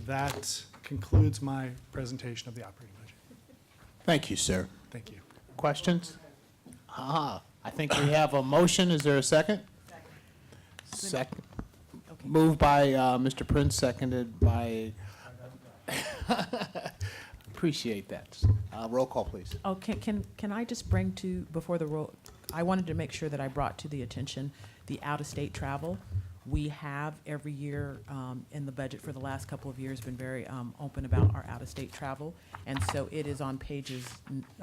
Speaker 8: That concludes my presentation of the operating budget.
Speaker 14: Thank you, sir.
Speaker 8: Thank you.
Speaker 14: Questions? I think we have a motion. Is there a second? Second. Moved by Mr. Prince, seconded by, appreciate that. Roll call, please.
Speaker 18: Oh, can I just bring to, before the roll, I wanted to make sure that I brought to the attention the out-of-state travel. We have every year in the budget for the last couple of years been very open about our out-of-state travel. And so it is on pages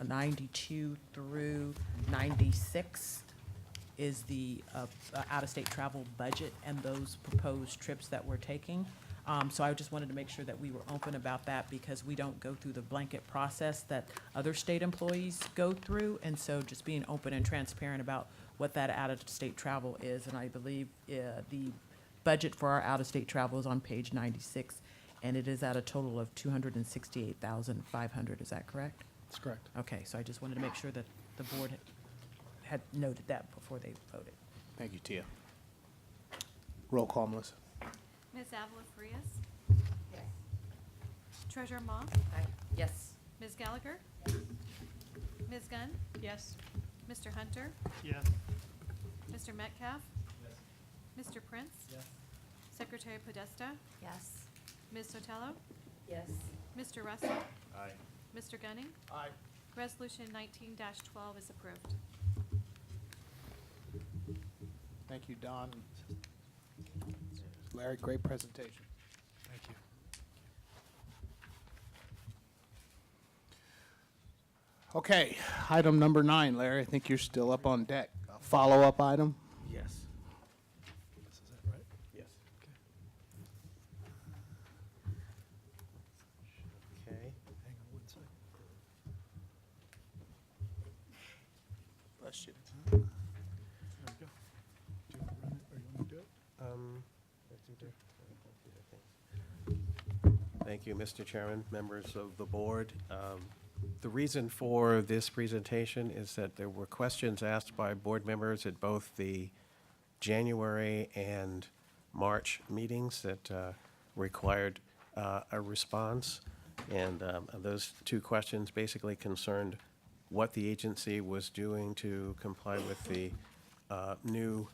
Speaker 18: 92 through 96 is the out-of-state travel budget and those proposed trips that we're taking. So I just wanted to make sure that we were open about that because we don't go through the blanket process that other state employees go through. And so just being open and transparent about what that out-of-state travel is. And I believe the budget for our out-of-state travel is on page 96, and it is at a total of $268,500. Is that correct?
Speaker 8: That's correct.
Speaker 18: Okay, so I just wanted to make sure that the board had noted that before they voted.
Speaker 14: Thank you, Tia. Roll call, Melissa.
Speaker 19: Ms. Avila Farias? Yes. Treasurer Ma?
Speaker 15: Yes.
Speaker 19: Ms. Gallagher? Ms. Gunn?
Speaker 17: Yes.
Speaker 19: Mr. Hunter?
Speaker 8: Yes.
Speaker 19: Mr. Metcalf? Mr. Prince?
Speaker 8: Yes.
Speaker 19: Secretary Podesta?
Speaker 12: Yes.
Speaker 19: Ms. Sotelo?
Speaker 15: Yes.
Speaker 19: Mr. Russell?
Speaker 8: Aye.
Speaker 19: Mr. Gunning?
Speaker 14: Aye.
Speaker 19: Resolution 19-12 is approved.
Speaker 14: Thank you, Don. Larry, great presentation.
Speaker 8: Thank you.
Speaker 14: Okay, item number 9, Larry, I think you're still up on deck. A follow-up item?
Speaker 7: Yes.
Speaker 8: This is it, right?
Speaker 7: Yes. Okay.
Speaker 8: Hang on one second.
Speaker 14: Bless you.
Speaker 8: There we go. Do you want to run it, or you want me to do it?
Speaker 7: Thank you, Mr. Chairman, members of the board. The reason for this presentation is that there were questions asked by board members at both the January and March meetings that required a response. And those two questions basically concerned what the agency was doing to comply with the new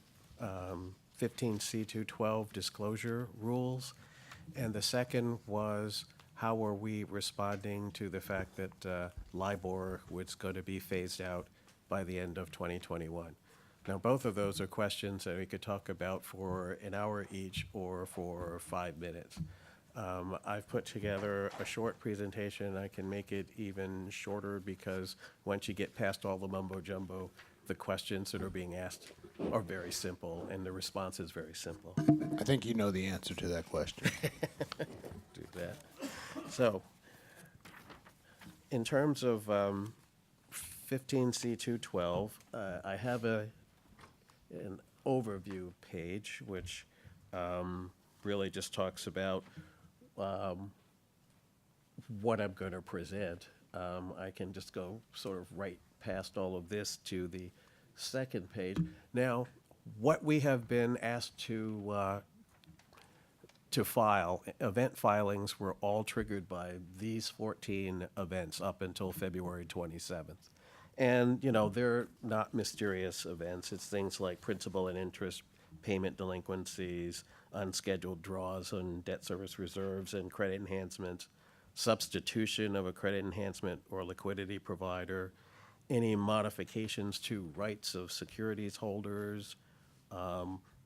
Speaker 7: 15C212 disclosure rules. And the second was, how are we responding to the fact that LIBOR was going to be phased out by the end of 2021? Now, both of those are questions that we could talk about for an hour each or for 5 minutes. I've put together a short presentation. I can make it even shorter because once you get past all the mumbo jumbo, the questions that are being asked are very simple and the response is very simple.
Speaker 14: I think you know the answer to that question.
Speaker 7: Do that. So, in terms of 15C212, I have an overview page which really just talks about what I'm going to present. I can just go sort of right past all of this to the second page. Now, what we have been asked to file, event filings were all triggered by these 14 events up until February 27th. And, you know, they're not mysterious events. It's things like principal and interest payment delinquencies, unscheduled draws on debt service reserves and credit enhancements, substitution of a credit enhancement or liquidity provider, any modifications to rights of securities holders,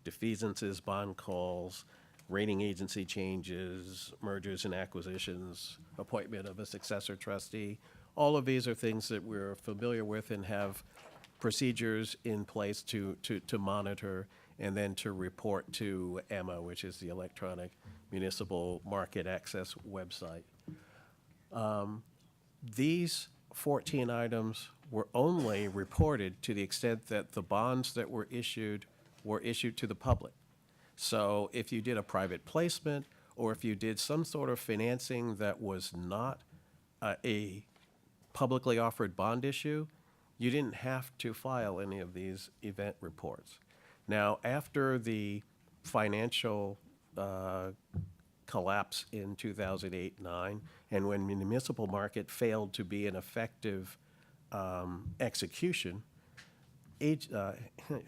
Speaker 7: defeasances, bond calls, rating agency changes, mergers and acquisitions, appointment of a successor trustee. All of these are things that we're familiar with and have procedures in place to monitor and then to report to EMA, which is the Electronic Municipal Market Access website. These 14 items were only reported to the extent that the bonds that were issued to the public. So if you did a private placement or if you did some sort of financing that was not a publicly offered bond issue, you didn't have to file any of these event reports. Now, after the financial collapse in 2008-9, and when the municipal market failed to be an effective execution,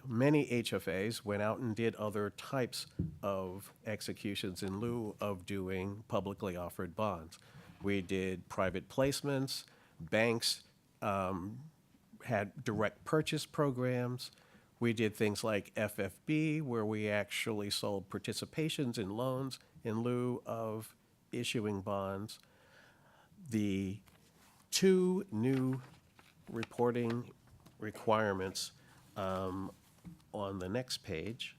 Speaker 7: many HFAs went out and did other types of executions in lieu of doing publicly offered bonds. We did private placements, banks had direct purchase programs. We did things like FFB, where we actually sold participations in loans in lieu of issuing bonds. The two new reporting requirements on the next page,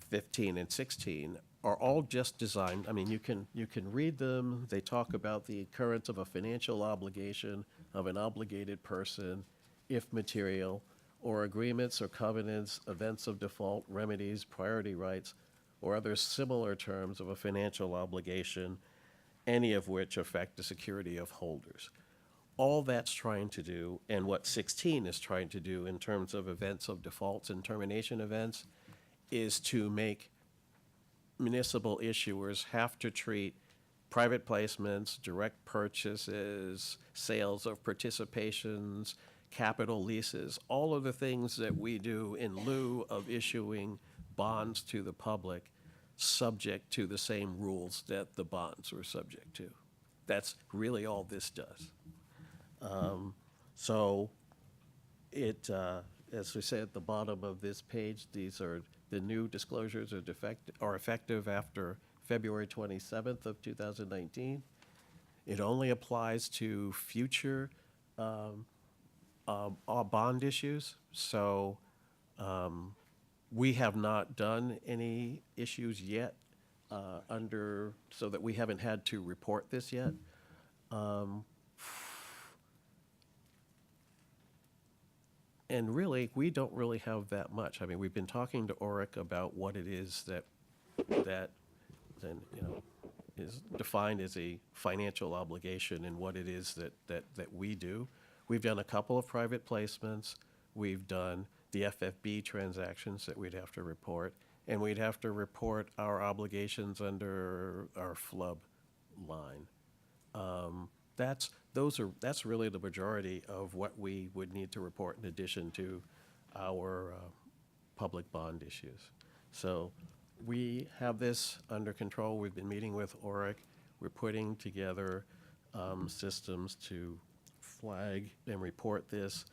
Speaker 7: 15 and 16, are all just designed, I mean, you can read them. They talk about the occurrence of a financial obligation of an obligated person, if material, or agreements or covenants, events of default, remedies, priority rights, or other similar terms of a financial obligation, any of which affect the security of holders. All that's trying to do, and what 16 is trying to do in terms of events of defaults and termination events, is to make municipal issuers have to treat private placements, direct purchases, sales of participations, capital leases, all of the things that we do in lieu of issuing bonds to the public, subject to the same rules that the bonds were subject to. That's really all this does. So it, as we say at the bottom of this page, these are the new disclosures are effective after February 27th of 2019. It only applies to future bond issues. So we have not done any issues yet so that we haven't had to report this yet. And really, we don't really have that much. I mean, we've been talking to ORIC about what it is that then, is defined as a financial obligation and what it is that we do. We've done a couple of private placements. We've done the FFB transactions that we'd have to report, and we'd have to report our obligations under our FLUB line. That's really the majority of what we would need to report in addition to our public bond issues. So we have this under control. We've been meeting with ORIC. We're putting together systems to flag and report this.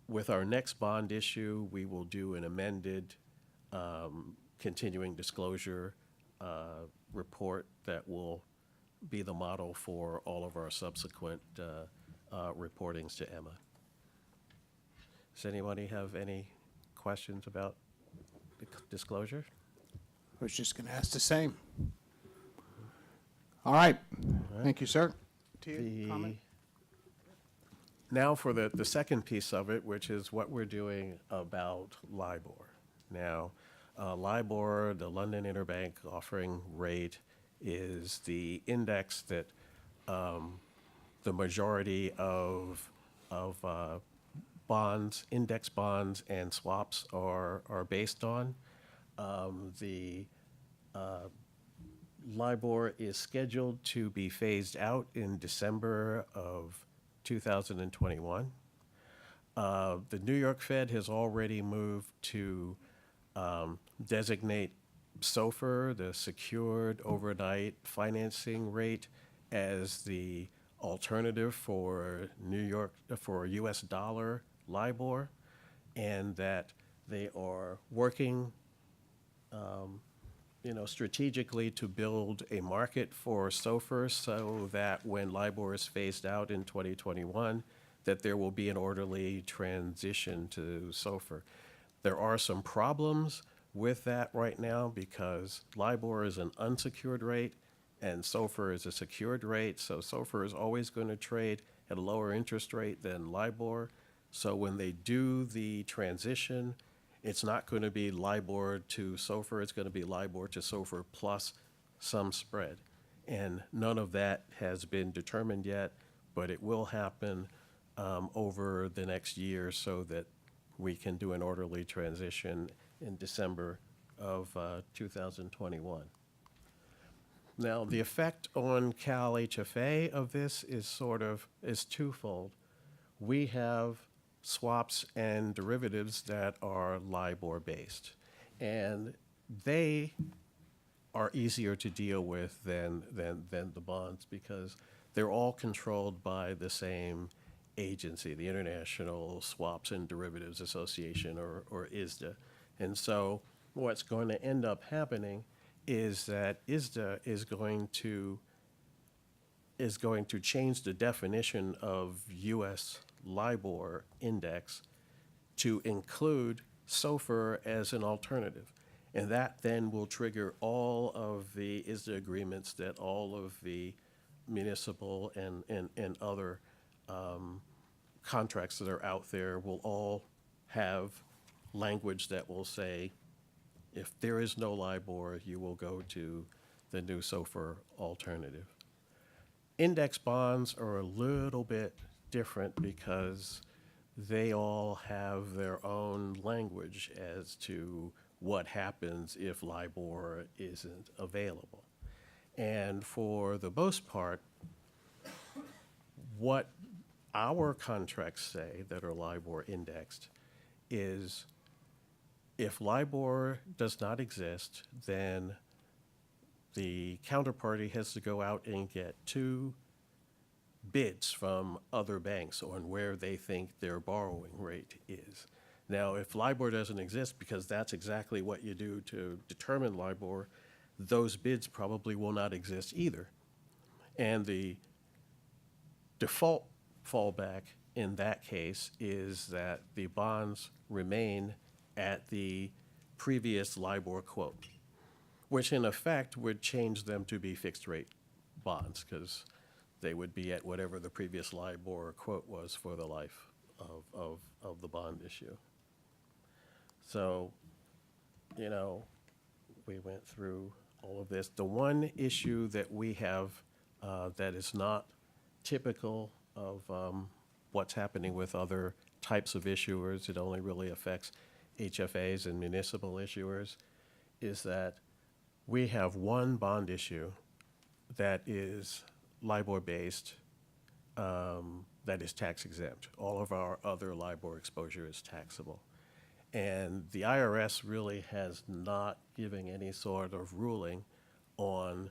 Speaker 7: With our next bond issue, we will do an amended continuing disclosure report that will be the model for all of our subsequent reportings to Emma. Does anybody have any questions about the disclosure?
Speaker 14: I was just going to ask the same. All right. Thank you, sir. Tia, comment?
Speaker 7: Now for the second piece of it, which is what we're doing about LIBOR. Now, LIBOR, the London Interbank Offering Rate, is the index that the majority of bonds, index bonds and swaps are based on. The LIBOR is scheduled to be phased out in December of 2021. The New York Fed has already moved to designate SOFR, the secured overnight financing rate, as the alternative for US dollar LIBOR, and that they are working strategically to build a market for SOFR so that when LIBOR is phased out in 2021, that there will be an orderly transition to SOFR. There are some problems with that right now because LIBOR is an unsecured rate and SOFR is a secured rate. So SOFR is always going to trade at a lower interest rate than LIBOR. So when they do the transition, it's not going to be LIBOR to SOFR. It's going to be LIBOR to SOFR plus some spread. And none of that has been determined yet, but it will happen over the next year so that we can do an orderly transition in December of 2021. Now, the effect on CalHFA of this is twofold. We have swaps and derivatives that are LIBOR-based. And they are easier to deal with than the bonds because they're all controlled by the same agency, the International Swaps and Derivatives Association, or ISDA. And so what's going to end up happening is that ISDA is going to change the definition of U.S. LIBOR index to include SOFR as an alternative. And that then will trigger all of the ISDA agreements that all of the municipal and other contracts that are out there will all have language that will say, if there is no LIBOR, you will go to the new SOFR alternative. Index bonds are a little bit different because they all have their own language as to what happens if LIBOR isn't available. And for the most part, what our contracts say that are LIBOR indexed is if LIBOR does not exist, then the counterparty has to go out and get 2 bids from other banks on where they think their borrowing rate is. Now, if LIBOR doesn't exist, because that's exactly what you do to determine LIBOR, those bids probably will not exist either. And the default fallback in that case is that the bonds remain at the previous LIBOR quote, which in effect would change them to be fixed rate bonds because they would be at whatever the previous LIBOR quote was for the life of the bond issue. So, you know, we went through all of this. The one issue that we have that is not typical of what's happening with other types of issuers, it only really affects HFAs and municipal issuers, is that we have one bond issue that is LIBOR-based, that is tax exempt. All of our other LIBOR exposure is taxable. And the IRS really has not given any sort of ruling on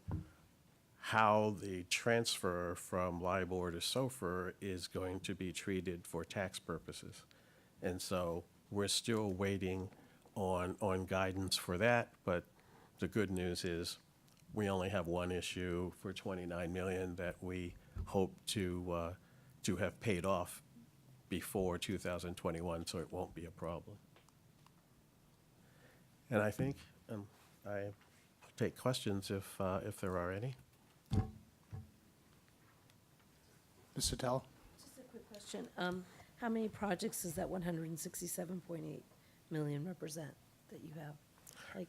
Speaker 7: how the transfer from LIBOR to SOFR is going to be treated for tax purposes. And so we're still waiting on guidance for that, but the good news is we only have one issue for $29 million that we hope to have paid off before 2021, so it won't be a problem. And I think I take questions if there are any.
Speaker 1: Ms. Sotelo?
Speaker 6: Just a quick question. How many projects does that 167.8 million represent that you have? Like,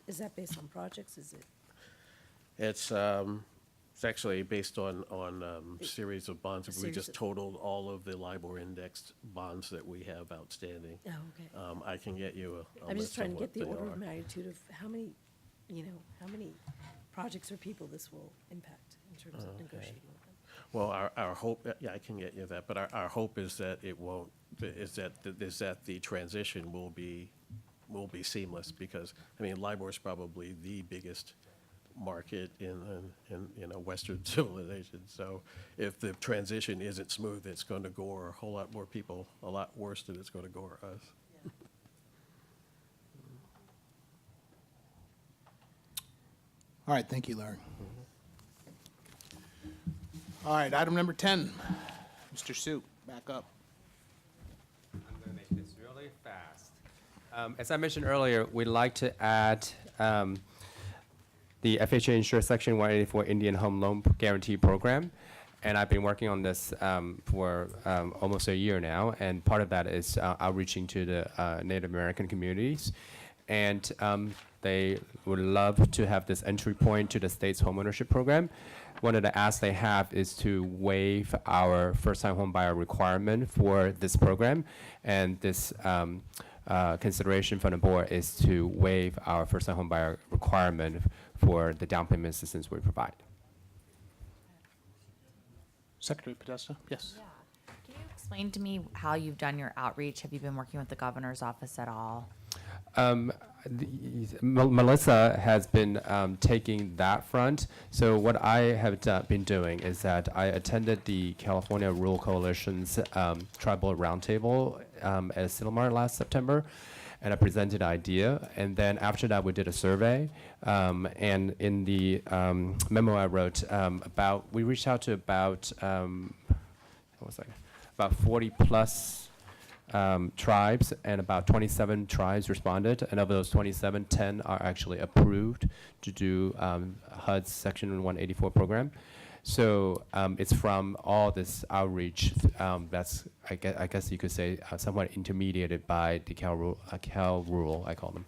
Speaker 6: is that based on projects? Is it?
Speaker 7: It's actually based on series of bonds. We just totaled all of the LIBOR indexed bonds that we have outstanding.
Speaker 6: Oh, okay.
Speaker 7: I can get you a
Speaker 6: I'm
Speaker 7: list
Speaker 6: just trying
Speaker 7: of
Speaker 6: to
Speaker 7: what
Speaker 6: get the
Speaker 7: they
Speaker 6: order
Speaker 7: are.
Speaker 6: of magnitude of how many projects or people this will impact in terms of negotiating with them.
Speaker 7: Well, our hope, yeah, I can get you that, but our hope is that it won't, is that the transition will be seamless because, I mean, LIBOR is probably the biggest market in Western civilization. So if the transition isn't smooth, it's going to gore a whole lot more people a lot worse than it's going to gore us.
Speaker 6: Yeah.
Speaker 1: All right, thank you, Larry. All right, item number 10, Mr. Sue, back up.
Speaker 13: I'm going to make this really fast. As I mentioned earlier, we'd like to add the FHA Insured Section 184 Indian Home Loan Guarantee Program. And I've been working on this for almost a year now. And part of that is outreaching to the Native American communities. And they would love to have this entry point to the state's homeownership program. One of the asks they have is to waive our first-time home buyer requirement for this program. And this consideration from the board is to waive our first-time home buyer requirement for the down payment assistance we provide.
Speaker 1: Secretary Podesta? Yes.
Speaker 12: Yeah. Can you explain to me how you've done your outreach? Have you been working with the governor's office at all?
Speaker 13: Melissa has been taking that front. So what I have been doing is that I attended the California Rural Coalition's Tribal Roundtable at Silmar last September, and I presented an idea. And then after that, we did a survey. And in the memo I wrote, we reached out to about 40 plus tribes, and about 27 tribes responded, and of those 27, 10 are actually approved to do HUD's Section 184 program. So it's from all this outreach that's, I guess you could say, somewhat intermediated by the Cal Rural, I call them.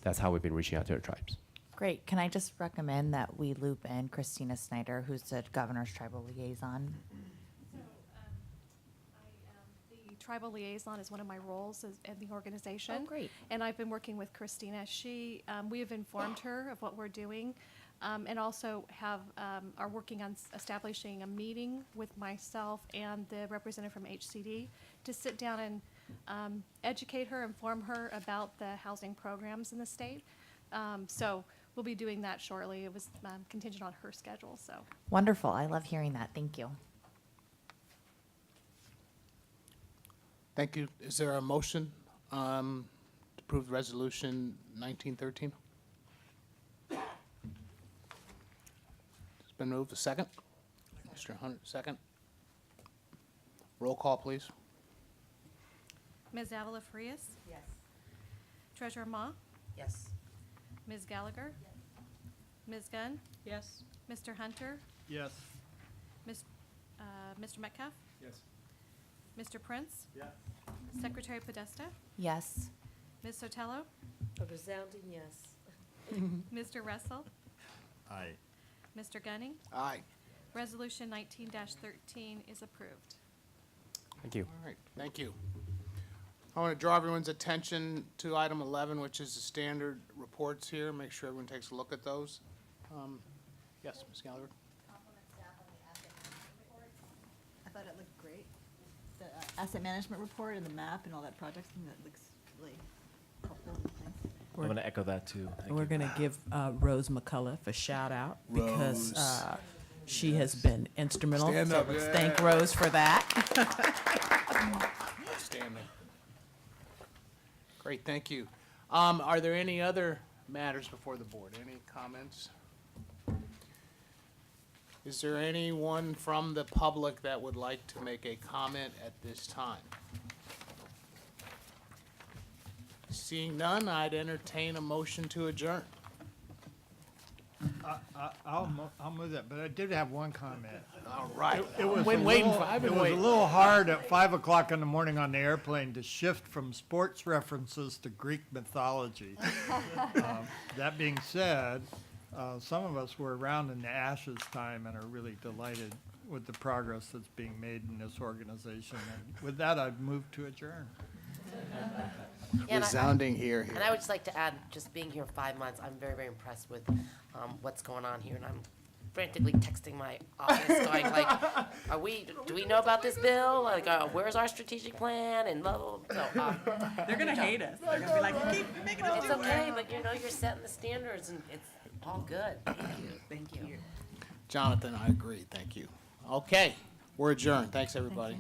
Speaker 13: That's how we've been reaching out to the tribes.
Speaker 12: Great. Can I just recommend that we loop in Christina Snyder, who's the governor's tribal liaison?
Speaker 19: The tribal liaison is one of my roles in the organization.
Speaker 12: Oh, great.
Speaker 19: And I've been working with Christina. We have informed her of what we're doing, and also are working on establishing a meeting with myself and the representative from HCD to sit down and educate her, inform her about the housing programs in the state. So we'll be doing that shortly. It was contingent on her schedule, so.
Speaker 12: Wonderful. I love hearing that. Thank you.
Speaker 1: Thank you. Is there a motion to approve resolution 1913? It's been moved. A second? Mr. Hunter, second. Roll call, please.
Speaker 19: Ms. Avila Farias?
Speaker 12: Yes.
Speaker 19: Treasurer Ma?
Speaker 15: Yes.
Speaker 19: Ms. Gallagher? Ms. Gunn?
Speaker 17: Yes.
Speaker 19: Mr. Hunter?
Speaker 8: Yes.
Speaker 19: Mr. Metcalf?
Speaker 8: Yes.
Speaker 19: Mr. Prince?
Speaker 8: Yes.
Speaker 19: Secretary Podesta?
Speaker 12: Yes.
Speaker 19: Ms. Sotelo?
Speaker 15: A resounding yes.
Speaker 19: Mr. Russell?
Speaker 10: Aye.
Speaker 19: Mr. Gunning?
Speaker 1: Aye.
Speaker 19: Resolution 19-13 is approved.
Speaker 13: Thank you.
Speaker 1: All right, thank you. I want to draw everyone's attention to item 11, which is the standard reports here. Make sure everyone takes a look at those. Yes, Ms. Gallagher?
Speaker 17: I thought it looked great. The asset management report and the map and all that project thing, that looks really helpful and nice.
Speaker 16: I'm going to echo that too. Thank
Speaker 18: We're
Speaker 16: you.
Speaker 18: going to give Rose McCullough a shout out because she has been instrumental.
Speaker 1: Stand
Speaker 18: So
Speaker 1: up,
Speaker 18: let's
Speaker 1: yeah.
Speaker 18: thank Rose for that.
Speaker 1: Outstanding. Great, thank you. Are there any other matters before the board? Any comments? Is there anyone from the public that would like to make a comment at this time? Seeing none, I'd entertain a motion to adjourn.
Speaker 20: I'll move that, but I did have one comment.
Speaker 1: All right.
Speaker 20: It was
Speaker 1: I've been waiting
Speaker 20: a little hard at 5 o'clock in the morning on the airplane to shift from sports references to Greek mythology. That being said, some of us were around in the Ashes time and are really delighted with the progress that's being made in this organization. And with that, I'd move to adjourn.
Speaker 1: Resounding here.
Speaker 15: And I would just like to add, just being here 5 months, I'm very, very impressed with what's going on here, and I'm frantically texting my office, going like, do we know about this bill? Like, where's our strategic plan? And blah, blah, blah. So,
Speaker 18: They're going to hate us. They're going to be like, you keep making us
Speaker 15: it's
Speaker 18: do
Speaker 15: okay,
Speaker 18: it.
Speaker 15: but you're setting the standards, and it's all good. Thank you.
Speaker 1: Jonathan, I agree. Thank you. Okay, we're adjourned. Thanks, everybody.